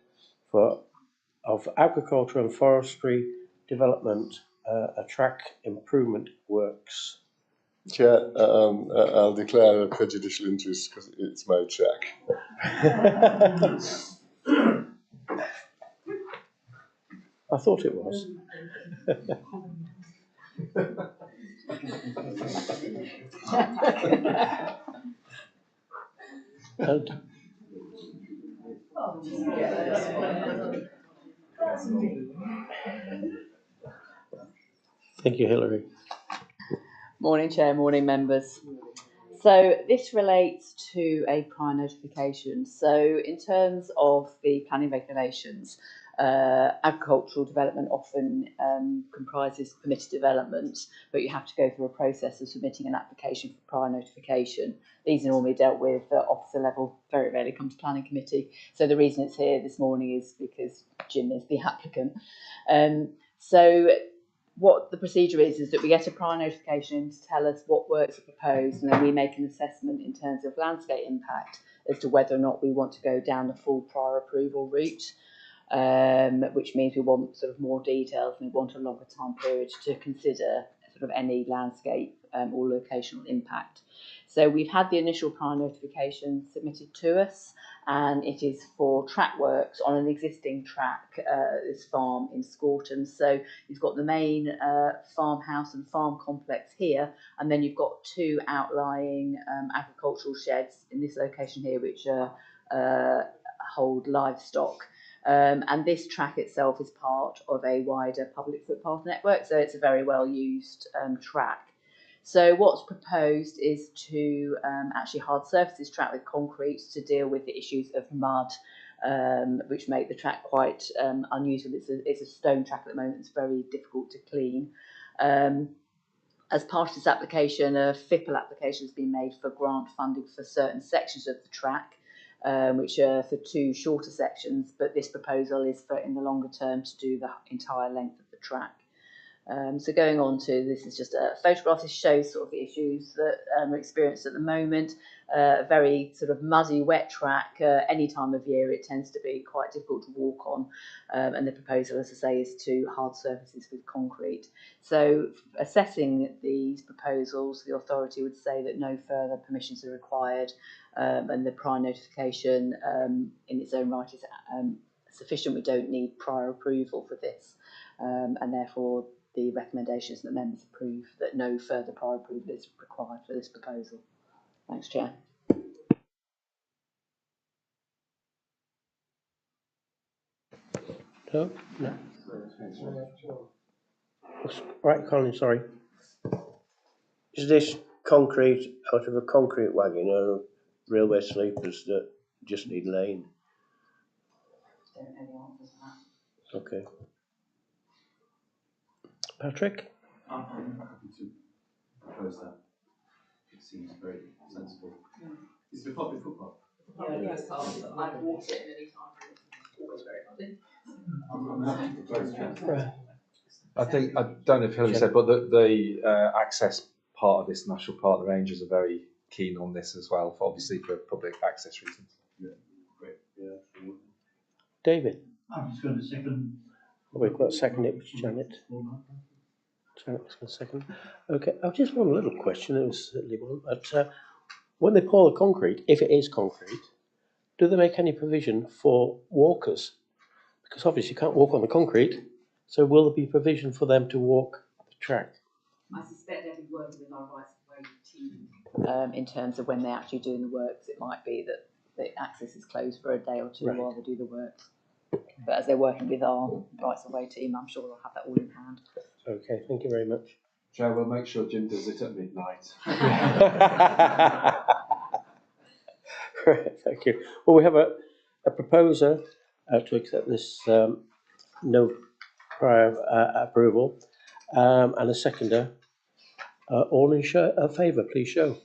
of agriculture and forestry development, a track improvement works. Chair, I'll declare a prejudicial interest because it's my track. I thought it was. And thank you, Hilary. Morning, Chair, morning, members. So this relates to a prior notification. So in terms of the planning regulations, agricultural development often comprises permitted development, but you have to go through a process of submitting an application for prior notification. These are normally dealt with at officer level, very rarely come to planning committee. So the reason it's here this morning is because Jim is the applicant. So what the procedure is that we get a prior notification to tell us what works are proposed, and then we make an assessment in terms of landscape impact as to whether or not we want to go down the full prior approval route, which means we want sort of more details and we want a longer time period to consider sort of any landscape or locational impact. So we've had the initial prior notification submitted to us, and it is for track works on an existing track, this farm in Scorton. So you've got the main farmhouse and farm complex here, and then you've got two outlying agricultural sheds in this location here, which hold livestock. And this track itself is part of a wider public footpath network, so it's a very well used track. So what's proposed is to actually hard surface this track with concrete to deal with the issues of mud, which make the track quite unusual. It's a stone track at the moment. It's very difficult to clean. As part of this application, a FIPL application has been made for grant funding for certain sections of the track, which are for two shorter sections, but this proposal is for in the longer term to do the entire length of the track. So going on to, this is just a photograph. This shows sort of the issues that are experienced at the moment. A very sort of muddy, wet track. Any time of year it tends to be quite difficult to walk on. And the proposal, as I say, is to hard surfaces with concrete. So assessing these proposals, the authority would say that no further permissions are required, and the prior notification in its own right is sufficient. We don't need prior approval for this, and therefore the recommendation is that members approve that no further prior approval is required for this proposal. Thanks, Chair. No? No. Right, Colin, sorry. Is this concrete out of a concrete wagon or railway sleepers that just need laying? Don't know the answer to that. Okay. Patrick? I'm happy to propose that. It seems very sensible. Is it a public footpath? Yes, I've walked it many times. It's always very muddy. I'm happy to propose that. I think, I don't know if Hilary said, but the access part of this national park, the rangers are very keen on this as well, obviously for public access reasons. Yeah, great. Yeah, absolutely. David? I'm just going to second. We've got a second, it was Janet. Janet was going to second. Okay, I've just one little question, it was a little one, but when they pour the concrete, if it is concrete, do they make any provision for walkers? because obviously you can't walk on the concrete. So will there be provision for them to walk the track? I suspect they'll be working with our rights of way team in terms of when they're actually doing the works. It might be that the access is closed for a day or two Right. while they do the works. But as they're working with our rights of way team, I'm sure they'll have that all in hand. Okay, thank you very much. Chair, we'll make sure Jim does it at midnight. Right, thank you. Well, we have a proposer to accept this no prior approval and a seconder. All in favour, please show.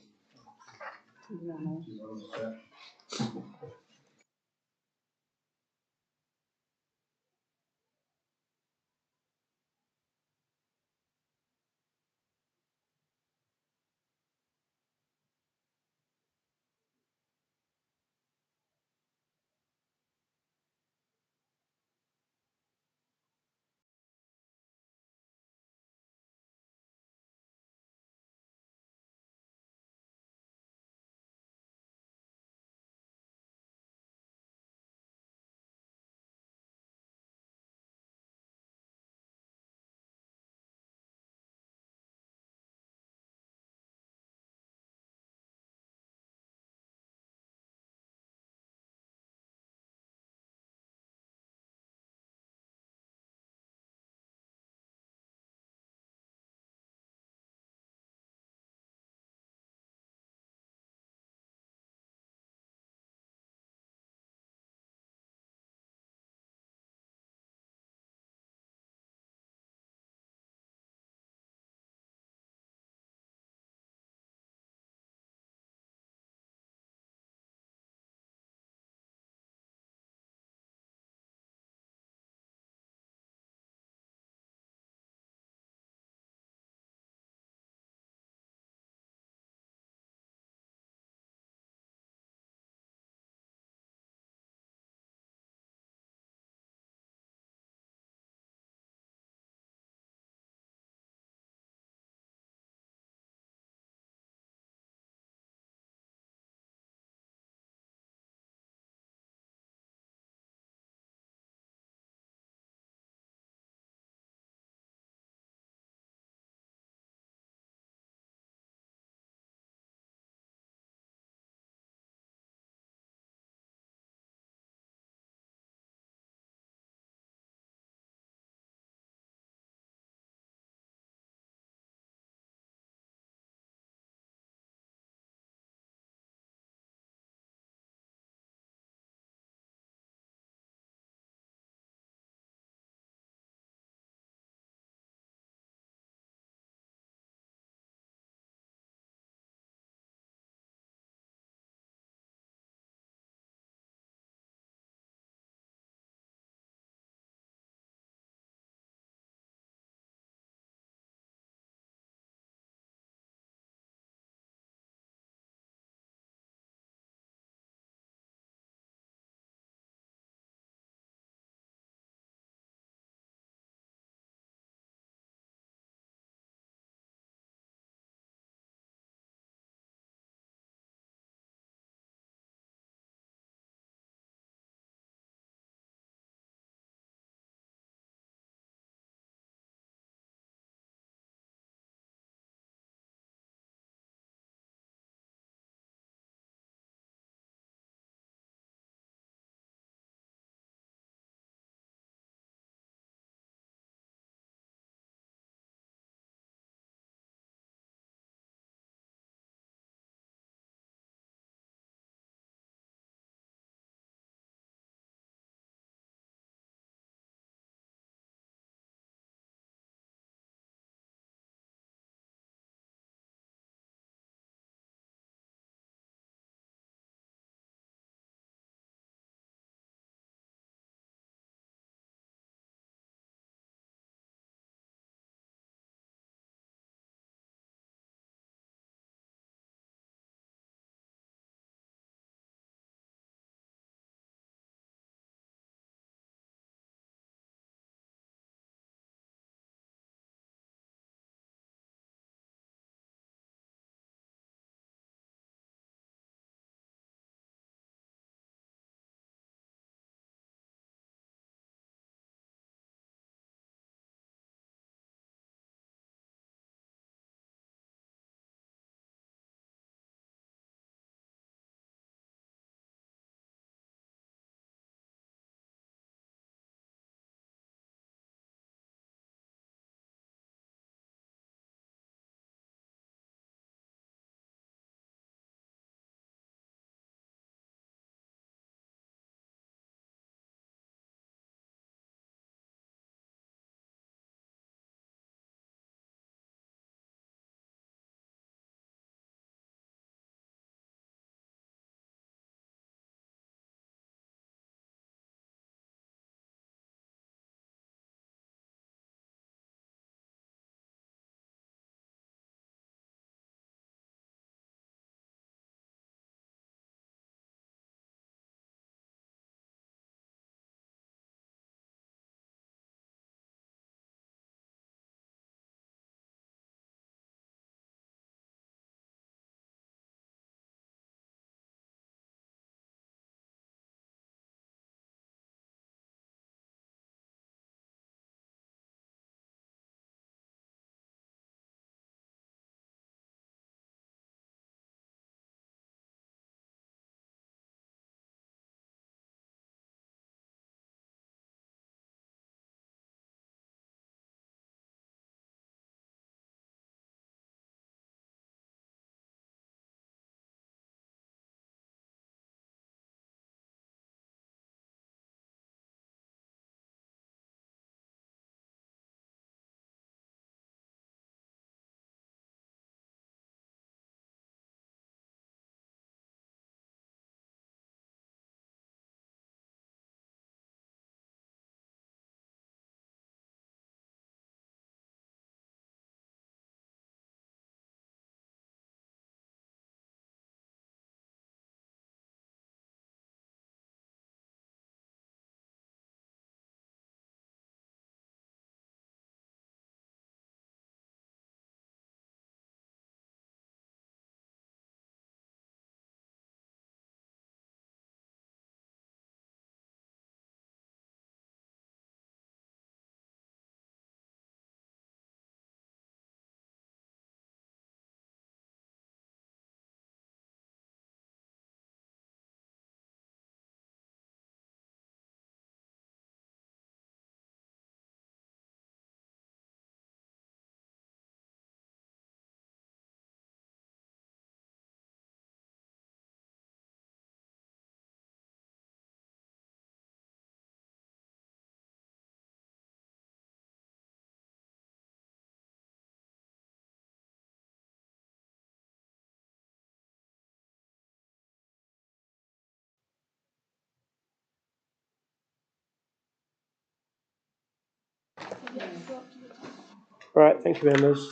Right, thank you, members.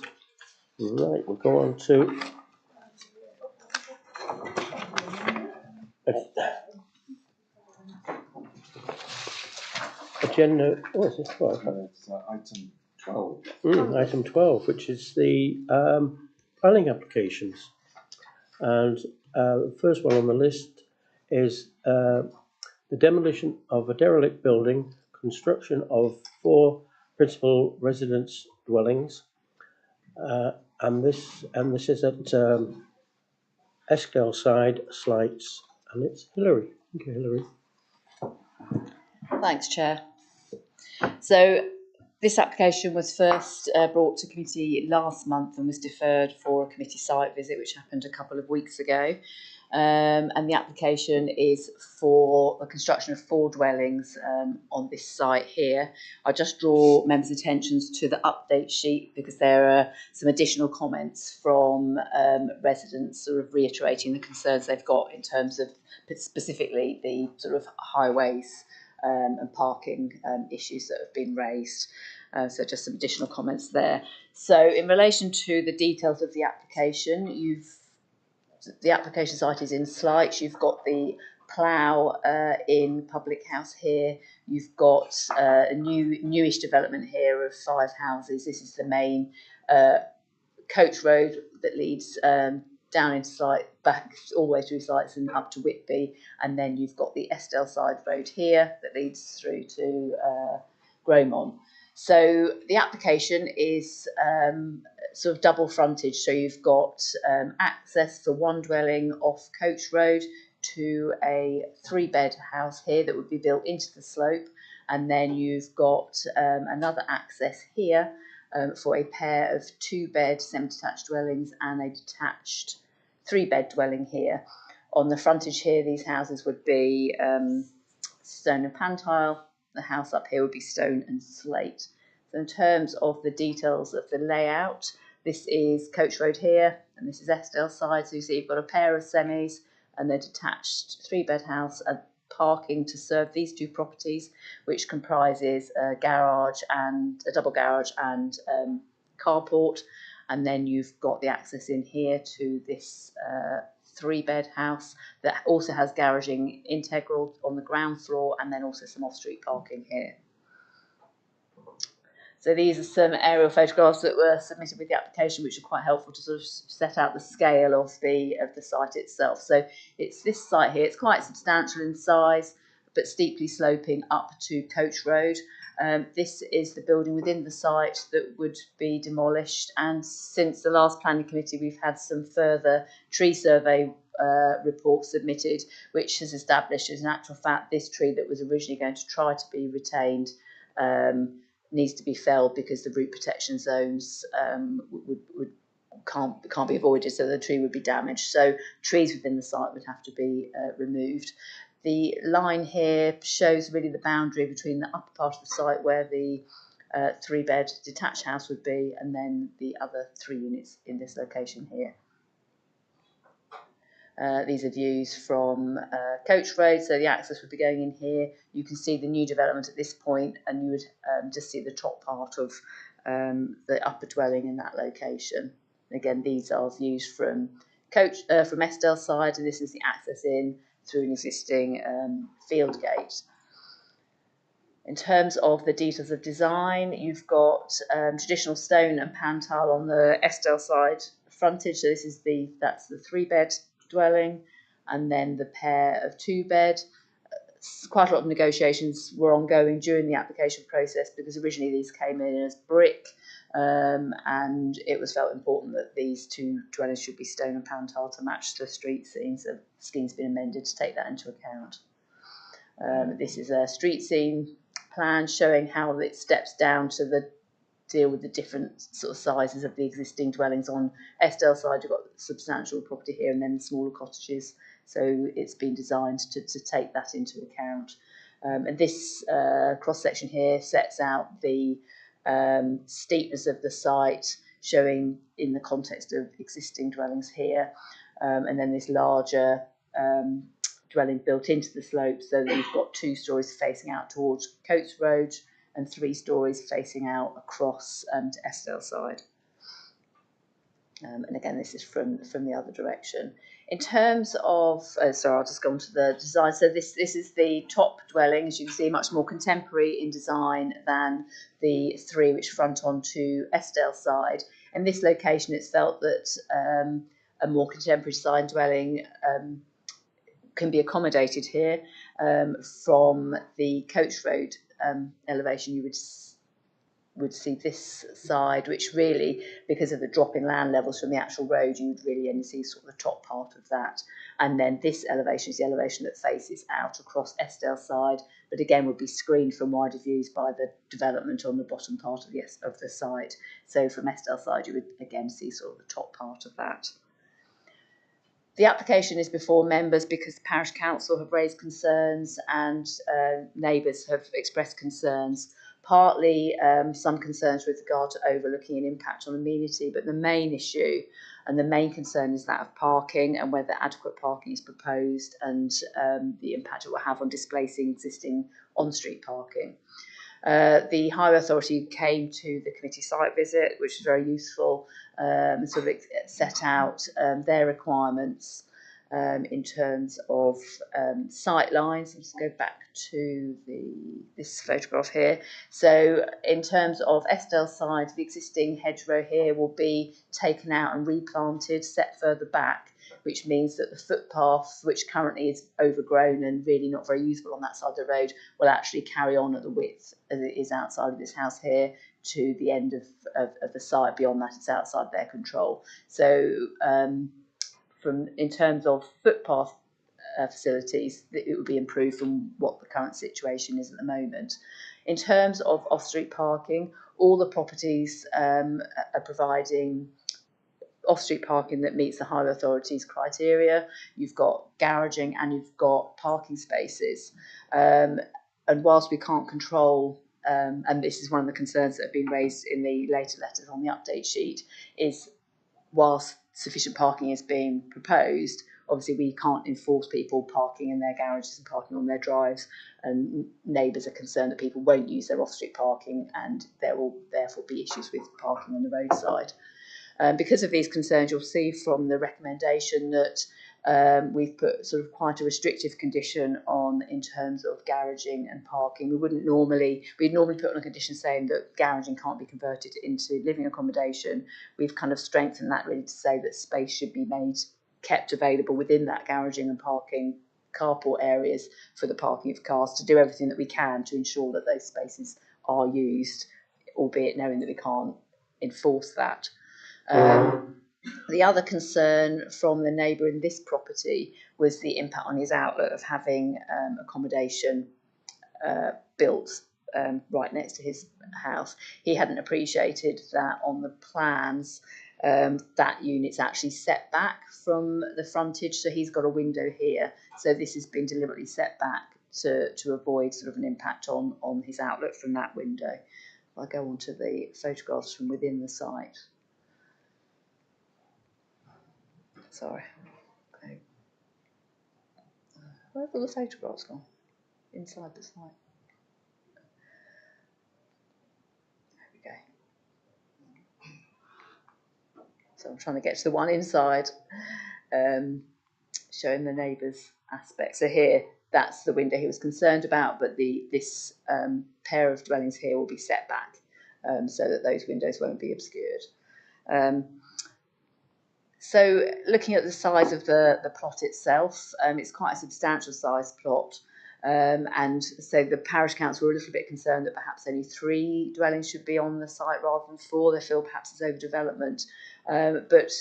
Right, we'll go on to agenda. What is this for? Item 12. Item 12, which is the planning applications. And the first one on the list is the demolition of a derelict building, construction of 4 principal residence dwellings, and this is at Eskdale Slights, and it's Hilary. Thank you, Hilary. Thanks, Chair. So this application was first brought to committee last month and was deferred for a committee site visit, which happened a couple of weeks ago. And the application is for the construction of 4 dwellings on this site here. I'll just draw members' attentions to the update sheet because there are some additional comments from residents sort of reiterating the concerns they've got in terms of specifically the sort of highways and parking issues that have been raised. So just some additional comments there. So in relation to the details of the application, the application site is in Slights. You've got the plough in Public House here. You've got a newish development here of 5 houses. This is the main coach road that leads down into Slight, back all the way through Slights and up to Whitby. And then you've got the Eskdale side road here that leads through to Gromont. So the application is sort of double frontage. So you've got access for 1 dwelling off Coach Road to a 3-bed house here that would be built into the slope. And then you've got another access here for a pair of 2-bed semi-detached dwellings and a detached 3-bed dwelling here. On the frontage here, these houses would be stone and pan tile. The house up here would be stone and slate. So in terms of the details of the layout, this is Coach Road here, and this is Eskdale side. So you see you've got a pair of semis and a detached 3-bed house and parking to serve these 2 properties, which comprises a garage and a double garage and carport. And then you've got the access in here to this 3-bed house that also has garaging integral on the ground floor, and then also some off-street parking here. So these are some aerial photographs that were submitted with the application, which are quite helpful to sort of set out the scale of the site itself. So it's this site here. It's quite substantial in size, but steeply sloping up to Coach Road. This is the building within the site that would be demolished. And since the last planning committee, we've had some further tree survey reports submitted, which has established, as an actual fact, this tree that was originally going to try to be retained needs to be felled because the root protection zones can't be avoided, so the tree would be damaged. So trees within the site would have to be removed. The line here shows really the boundary between the upper part of the site where the 3-bed detached house would be, and then the other 3 units in this location here. These are views from Coach Road, so the access would be going in here. You can see the new development at this point, and you would just see the top part of the upper dwelling in that location. Again, these are views from Eskdale side, and this is the access in through an existing field gate. In terms of the details of design, you've got traditional stone and pan tile on the Eskdale side frontage. So this is that's the 3-bed dwelling, and then the pair of 2-bed. Quite a lot of negotiations were ongoing during the application process because originally these came in as brick, and it was felt important that these 2 dwellings should be stone and pan tile to match the street scene. So the scheme's been amended to take that into account. This is a street scene plan showing how it steps down to deal with the different sort of sizes of the existing dwellings. On Eskdale side, you've got substantial property here and then smaller cottages. So it's been designed to take that into account. And this cross-section here sets out the steepness of the site, showing in the context of existing dwellings here. And then this larger dwelling built into the slope so that you've got 2 stories facing out towards Coates Road, and 3 stories facing out across to Estelle side. And again, this is from the other direction. In terms of, sorry, I'll just go on to the design. So this is the top dwelling, as you can see, much more contemporary in design than the 3 which front onto Estelle side. In this location, it's felt that a more contemporary design dwelling can be accommodated here. From the Coach Road elevation, you would see this side, which really, because of the drop in land levels from the actual road, you would really only see sort of the top part of that. And then this elevation is the elevation that faces out across Estelle side, but again would be screened from wider views by the development on the bottom part of the site. So from Estelle side, you would again see sort of the top part of that. The application is before members because the parish council have raised concerns and neighbours have expressed concerns. Partly some concerns with regard to overlooking an impact on amenity, but the main issue and the main concern is that of parking and whether adequate parking is proposed and the impact it will have on displacing existing on-street parking. The Highway Authority came to the committee site visit, which was very useful, sort of set out their requirements in terms of sight lines. I'll just go back to this photograph here. So in terms of Estelle side, the existing hedgerow here will be taken out and replanted, set further back, which means that the footpath, which currently is overgrown and really not very usable on that side of the road, will actually carry on at the width as it is outside of this house here to the end of the site. Beyond that, it's outside their control. So in terms of footpath facilities, it would be improved from what the current situation is at the moment. In terms of off-street parking, all the properties are providing off-street parking that meets the Highway Authority's criteria. You've got garaging and you've got parking spaces. And whilst we can't control, and this is one of the concerns that have been raised in the later letters on the update sheet, is whilst sufficient parking is being proposed, obviously we can't enforce people parking in their garages and parking on their drives, and neighbours are concerned that people won't use their off-street parking and there will therefore be issues with parking on the roadside. Because of these concerns, you'll see from the recommendation that we've put sort of quite a restrictive condition on in terms of garaging and parking. We'd normally put on a condition saying that garaging can't be converted into living accommodation. We've kind of strengthened that really to say that space should be kept available within that garaging and parking carport areas for the parking of cars, to do everything that we can to ensure that those spaces are used, albeit knowing that we can't enforce that. The other concern from the neighbour in this property was the impact on his outlet of having accommodation built right next to his house. He hadn't appreciated that on the plans that unit's actually set back from the frontage, so he's got a window here. So this has been deliberately set back to avoid sort of an impact on his outlet from that window. I'll go on to the photographs from within the site. Sorry. Okay. Where have all the photographs gone? Inside the site. There we go. So I'm trying to get to the one inside, showing the neighbours' aspect. So here, that's the window he was concerned about, but this pair of dwellings here will be set back so that those windows won't be obscured. So looking at the size of the plot itself, it's quite a substantial sized plot. And so the parish council were a little bit concerned that perhaps only 3 dwellings should be on the site rather than 4. They feel perhaps it's overdevelopment. But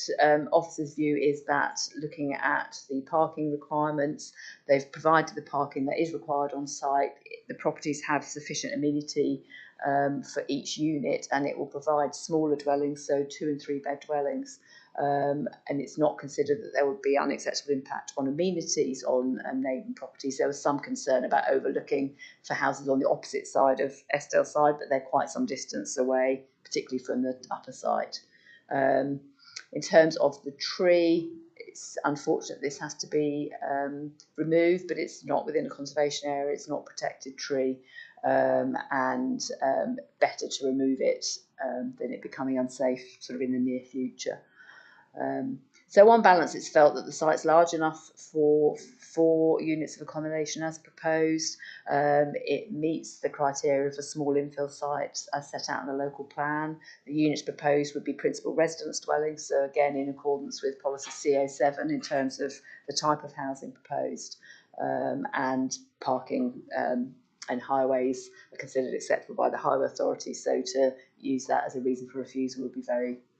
officers' view is that looking at the parking requirements, they've provided the parking that is required on site. The properties have sufficient amenity for each unit, and it will provide smaller dwellings, so 2 and 3 bed dwellings. And it's not considered that there would be unacceptable impact on amenities on neighbouring properties. There was some concern about overlooking for houses on the opposite side of Estelle side, but they're quite some distance away, particularly from the upper site. In terms of the tree, it's unfortunate this has to be removed, but it's not within a conservation area, it's not a protected tree. and better to remove it than it becoming unsafe sort of in the near future. So on balance, it's felt that the site's large enough for 4 units of accommodation as proposed. It meets the criteria for small infill sites as set out in the local plan. The units proposed would be principal residence dwellings, so again in accordance with policy CO7 in terms of the type of housing proposed, and parking and highways are considered acceptable by the highway authority. So to use that as a reason for refusal would be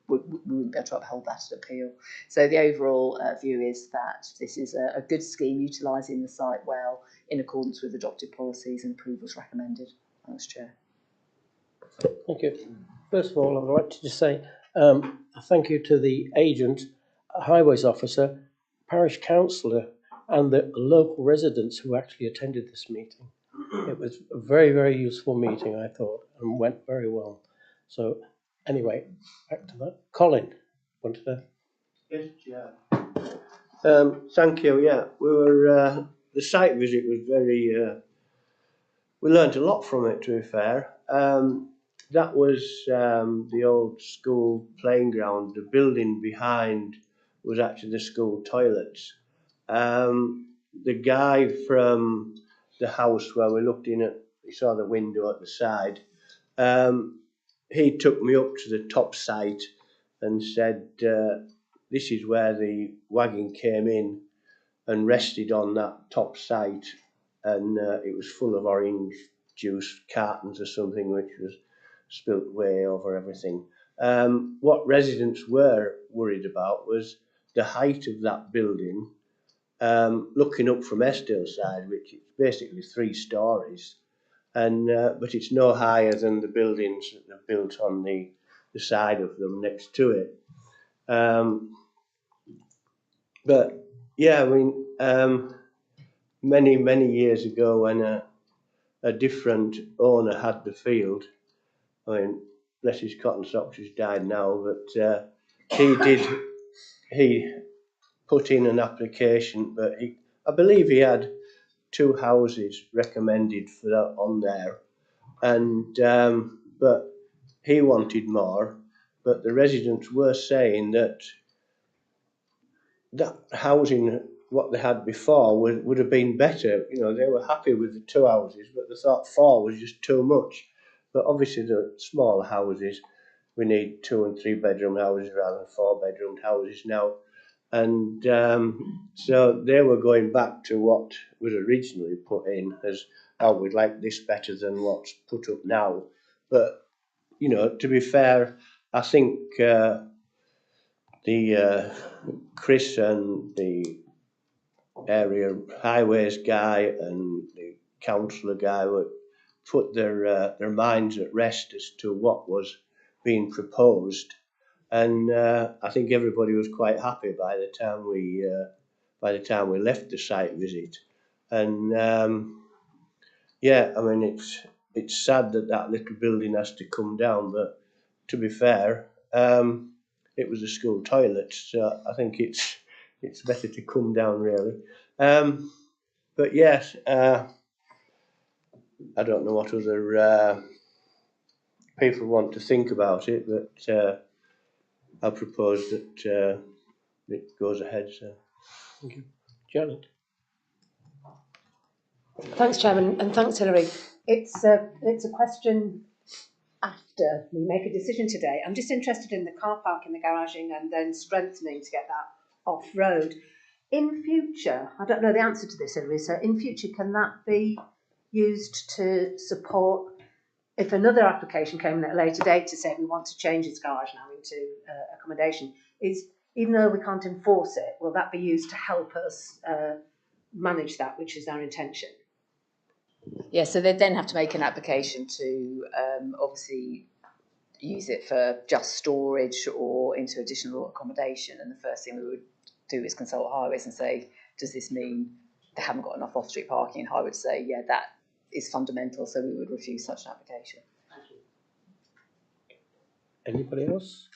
we wouldn't be able to uphold that at appeal. So the overall view is that this is a good scheme utilising the site well in accordance with adopted policies and approvals recommended. Thanks, Chair. Thank you. First of all, I would like to just say thank you to the agent, highways officer, parish councillor and the local residents who actually attended this meeting. It was a very, very useful meeting, I thought, and went very well. So anyway, back to that. Colin, wanted to... Yes, Chair. Thank you. Yeah, we were. The site visit was very. We learnt a lot from it. To be fair, that was the old school playing ground. The building behind was actually the school toilets. The guy from the house where we looked in at, we saw the window at the side. He took me up to the top site and said, this is where the wagon came in and rested on that top site, and it was full of orange juice cartons or something which was spilt way over everything. What residents were worried about was the height of that building, looking up from Estill side, which is basically 3 stories, and but it's no higher than the buildings that they've built on the side of them next to it. But yeah, I mean, many years ago when a different owner had the field, I mean, bless his cotton socks, he's died now, but he put in an application, but I believe he had 2 houses recommended for that on there, and but he wanted more, but the residents were saying that housing, what they had before, would have been better. You know, they were happy with the 2 houses, but they thought 4 was just too much. But obviously the smaller houses, we need 2 and 3 bedroom houses rather than 4 bedroom houses now. And so they were going back to what was originally put in as, oh, we'd like this better than what's put up now. But, you know, to be fair, I think Chris and the area highways guy and the councillor guy would put their minds at rest as to what was being proposed, and I think everybody was quite happy by the time we left the site visit. And yeah, I mean, it's sad that little building has to come down, but to be fair, it was a school toilet, so I think it's better to come down really. But yes, I don't know what other people want to think about it, but I propose that it goes ahead. So, thank you, Janet. Thanks, Chairman, and thanks, Hilary. It's a question after we make a decision today. I'm just interested in the car park and the garaging and then strengthening to get that off-road. In future, I don't know the answer to this, Hilary, so in future, can that be used to support, if another application came in at a later date to say we want to change its garage now into accommodation, even though we can't enforce it, will that be used to help us manage that, which is our intention? Yeah, so they'd then have to make an application to obviously use it for just storage or into additional accommodation. And the first thing we would do is consult highways and say, does this mean they haven't got enough off-street parking? And highways would say, yeah, that is fundamental, so we would refuse such an application. Anybody else?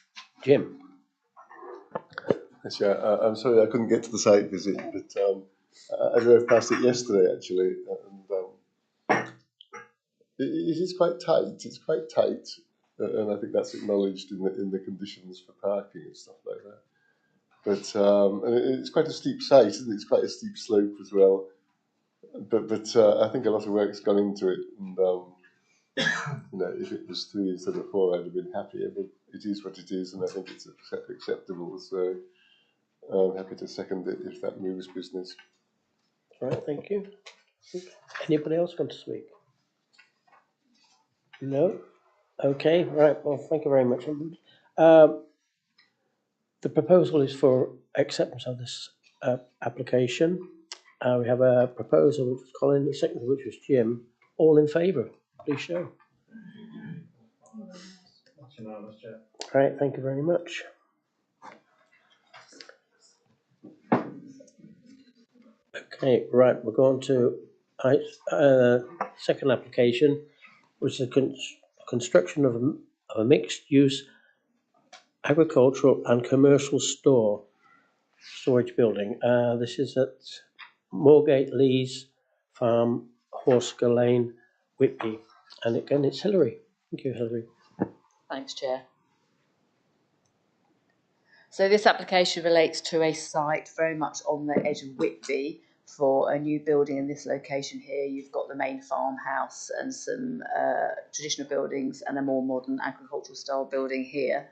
Jim. Yes, yeah, I'm sorry I couldn't get to the site visit, but I drove past it yesterday actually, and it is quite tight. It's quite tight, and I think that's acknowledged in the conditions for parking and stuff like that. But and it's quite a steep site, isn't it? It's quite a steep slope as well. But I think a lot of work's gone into it, and you know, if it was 3 instead of 4, I'd have been happier. But it is what it is, and I think it's acceptable. So I'm happy to second it if that moves business. Right, thank you. Anybody else want to speak? No? Okay, right, well, thank you very much. The proposal is for acceptance of this application. We have a proposal which was Colin, the second which was Jim. All in favour, please show. Right, thank you very much. Okay, right, we're going to second application, which is construction of a mixed-use agricultural and commercial storage building. This is at Moorgate Lees Farm, Horsker Lane, Whitby. And again, it's Hilary. Thank you, Hilary. Thanks, Chair. So this application relates to a site very much on the edge of Whitby for a new building in this location here. You've got the main farmhouse and some traditional buildings and a more modern agricultural style building here.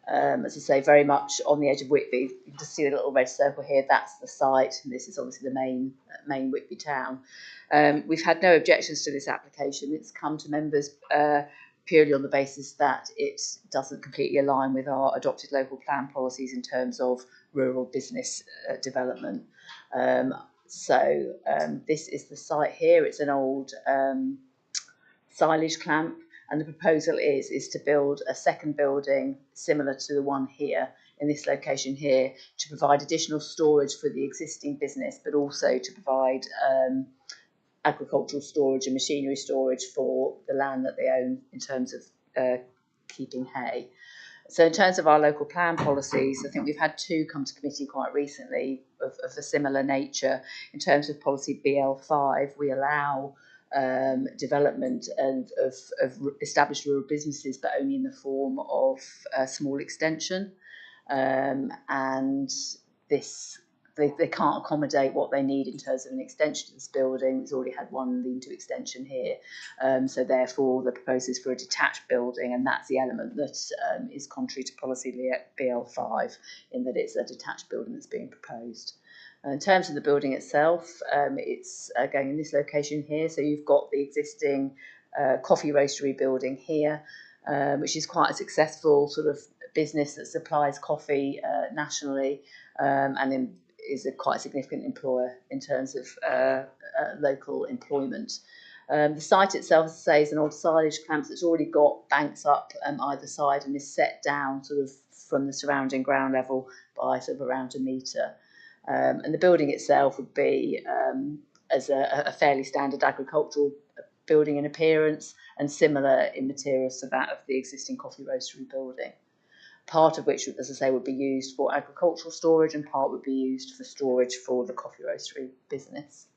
As I say, very much on the edge of Whitby. You can just see the little red circle here. That's the site, and this is obviously the main Whitby town. We've had no objections to this application. It's come to members purely on the basis that it doesn't completely align with our adopted local plan policies in terms of rural business development. This is the site here. It's an old silage clamp, and the proposal is to build a second building similar to the one here in this location here to provide additional storage for the existing business, but also to provide agricultural storage and machinery storage for the land that they own in terms of keeping hay. So in terms of our local plan policies, I think we've had 2 come to committee quite recently of a similar nature. In terms of policy BL5, we allow development and of established rural businesses, but only in the form of a small extension. And this they can't accommodate what they need in terms of an extension to this building. It's already had one lean-to extension here. So therefore the proposal is for a detached building, and that's the element that is contrary to policy BL5 in that it's a detached building that's being proposed. In terms of the building itself, it's going in this location here. So you've got the existing coffee roastery building here, which is quite a successful sort of business that supplies coffee nationally, and then is a quite significant employer in terms of local employment. The site itself, as I say, is an old silage clamp that's already got banks up either side and is set down sort of from the surrounding ground level by sort of around 1 metre. And the building itself would be as a fairly standard agricultural building in appearance and similar in materials to that of the existing coffee roastery building. Part of which, as I say, would be used for agricultural storage and part would be used for storage for the coffee roastery business.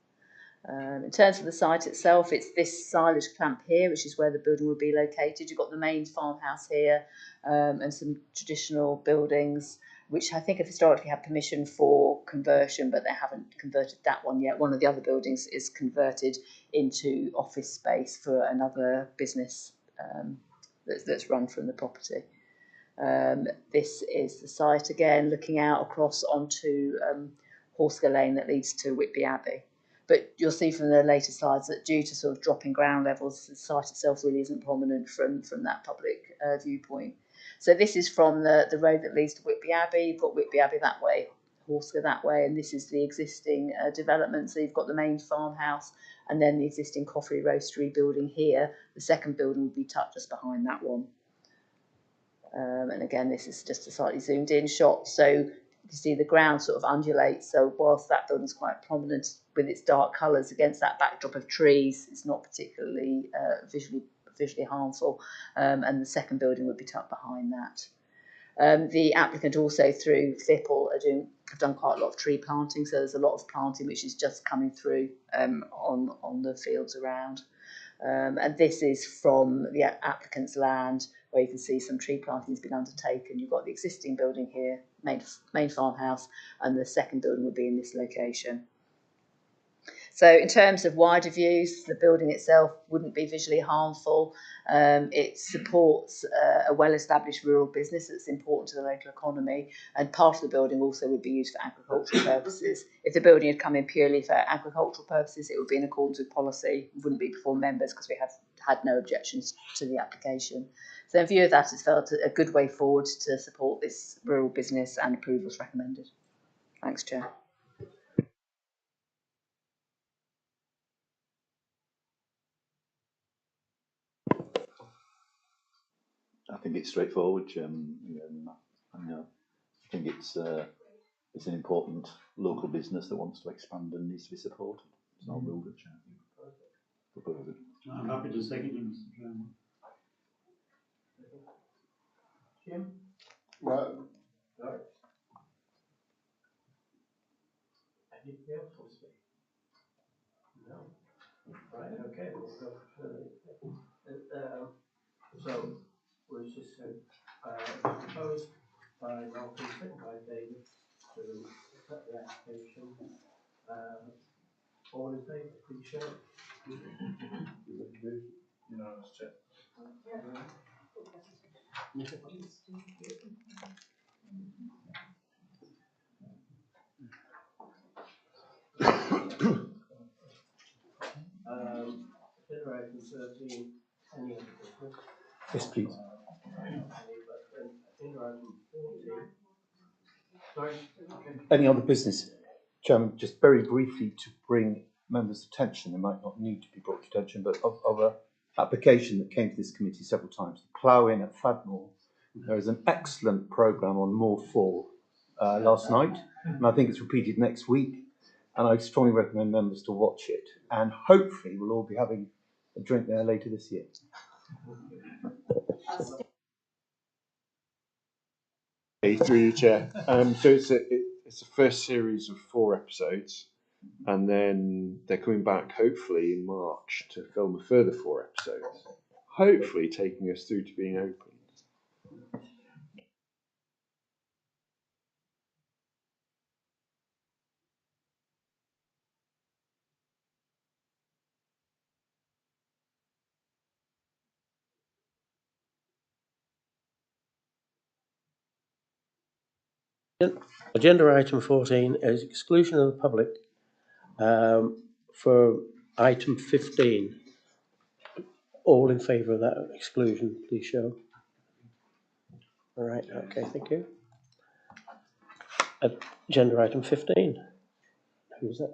In terms of the site itself, it's this silage clamp here, which is where the building would be located. You've got the main farmhouse here and some traditional buildings, which I think have historically had permission for conversion, but they haven't converted that one yet. One of the other buildings is converted into office space for another business that's run from the property. This is the site again, looking out across onto Horsker Lane that leads to Whitby Abbey. But you'll see from the later slides that due to sort of dropping ground levels, the site itself really isn't prominent from that public viewpoint. So this is from the road that leads to Whitby Abbey. You've got Whitby Abbey that way, Horsker that way, and this is the existing development. So you've got the main farmhouse and then the existing coffee roastery building here. The second building would be tucked just behind that one. And again, this is just a slightly zoomed in shot. So you can see the ground sort of undulates. So whilst that building's quite prominent with its dark colours against that backdrop of trees, it's not particularly visually harmful. And the second building would be tucked behind that. The applicant also through FIPL have done quite a lot of tree planting. So there's a lot of planting which is just coming through on the fields around. And this is from the applicant's land, where you can see some tree planting has been undertaken. You've got the existing building here, main farmhouse, and the second building will be in this location. So in terms of wider views, the building itself wouldn't be visually harmful. It supports a well-established rural business that's important to the local economy, and part of the building also would be used for agricultural purposes. If the building had come in purely for agricultural purposes, it would be in accordance with policy. It wouldn't be before members because we have had no objections to the application. So in view of that, it's felt a good way forward to support this rural business, and approval is recommended. Thanks, Chair. I think it's straightforward, Chairman. I think it's an important local business that wants to expand and needs to be supported. It's not ruled, Chairman. Propose it. I'm happy to second you, Mr. Chairman. Jim? Well, Right. Anything else to speak? No. Right, okay, we'll go further. So, was this proposed by Malcolm, second by David, to accept the application? All in favour, please show. Unanimous, Chair. Agenda item 13, any other business? Yes, please. Agenda item 14. Sorry? Okay. Any other business? Chairman, just very briefly to bring members' attention, it might not need to be brought to attention, but of an application that came to this committee several times, the plough-in at Fadmore. There is an excellent programme on Moor 4 last night, and I think it's repeated next week. And I strongly recommend members to watch it, and hopefully we'll all be having a drink there later this year. Through you, Chair. So it's a first series of 4 episodes, and then they're coming back hopefully in March to film a further 4 episodes, hopefully taking us through to being opened. Agenda item 14 is exclusion of the public for item 15. All in favour of that exclusion, please show. All right, okay, thank you. Agenda item 15. Who's that?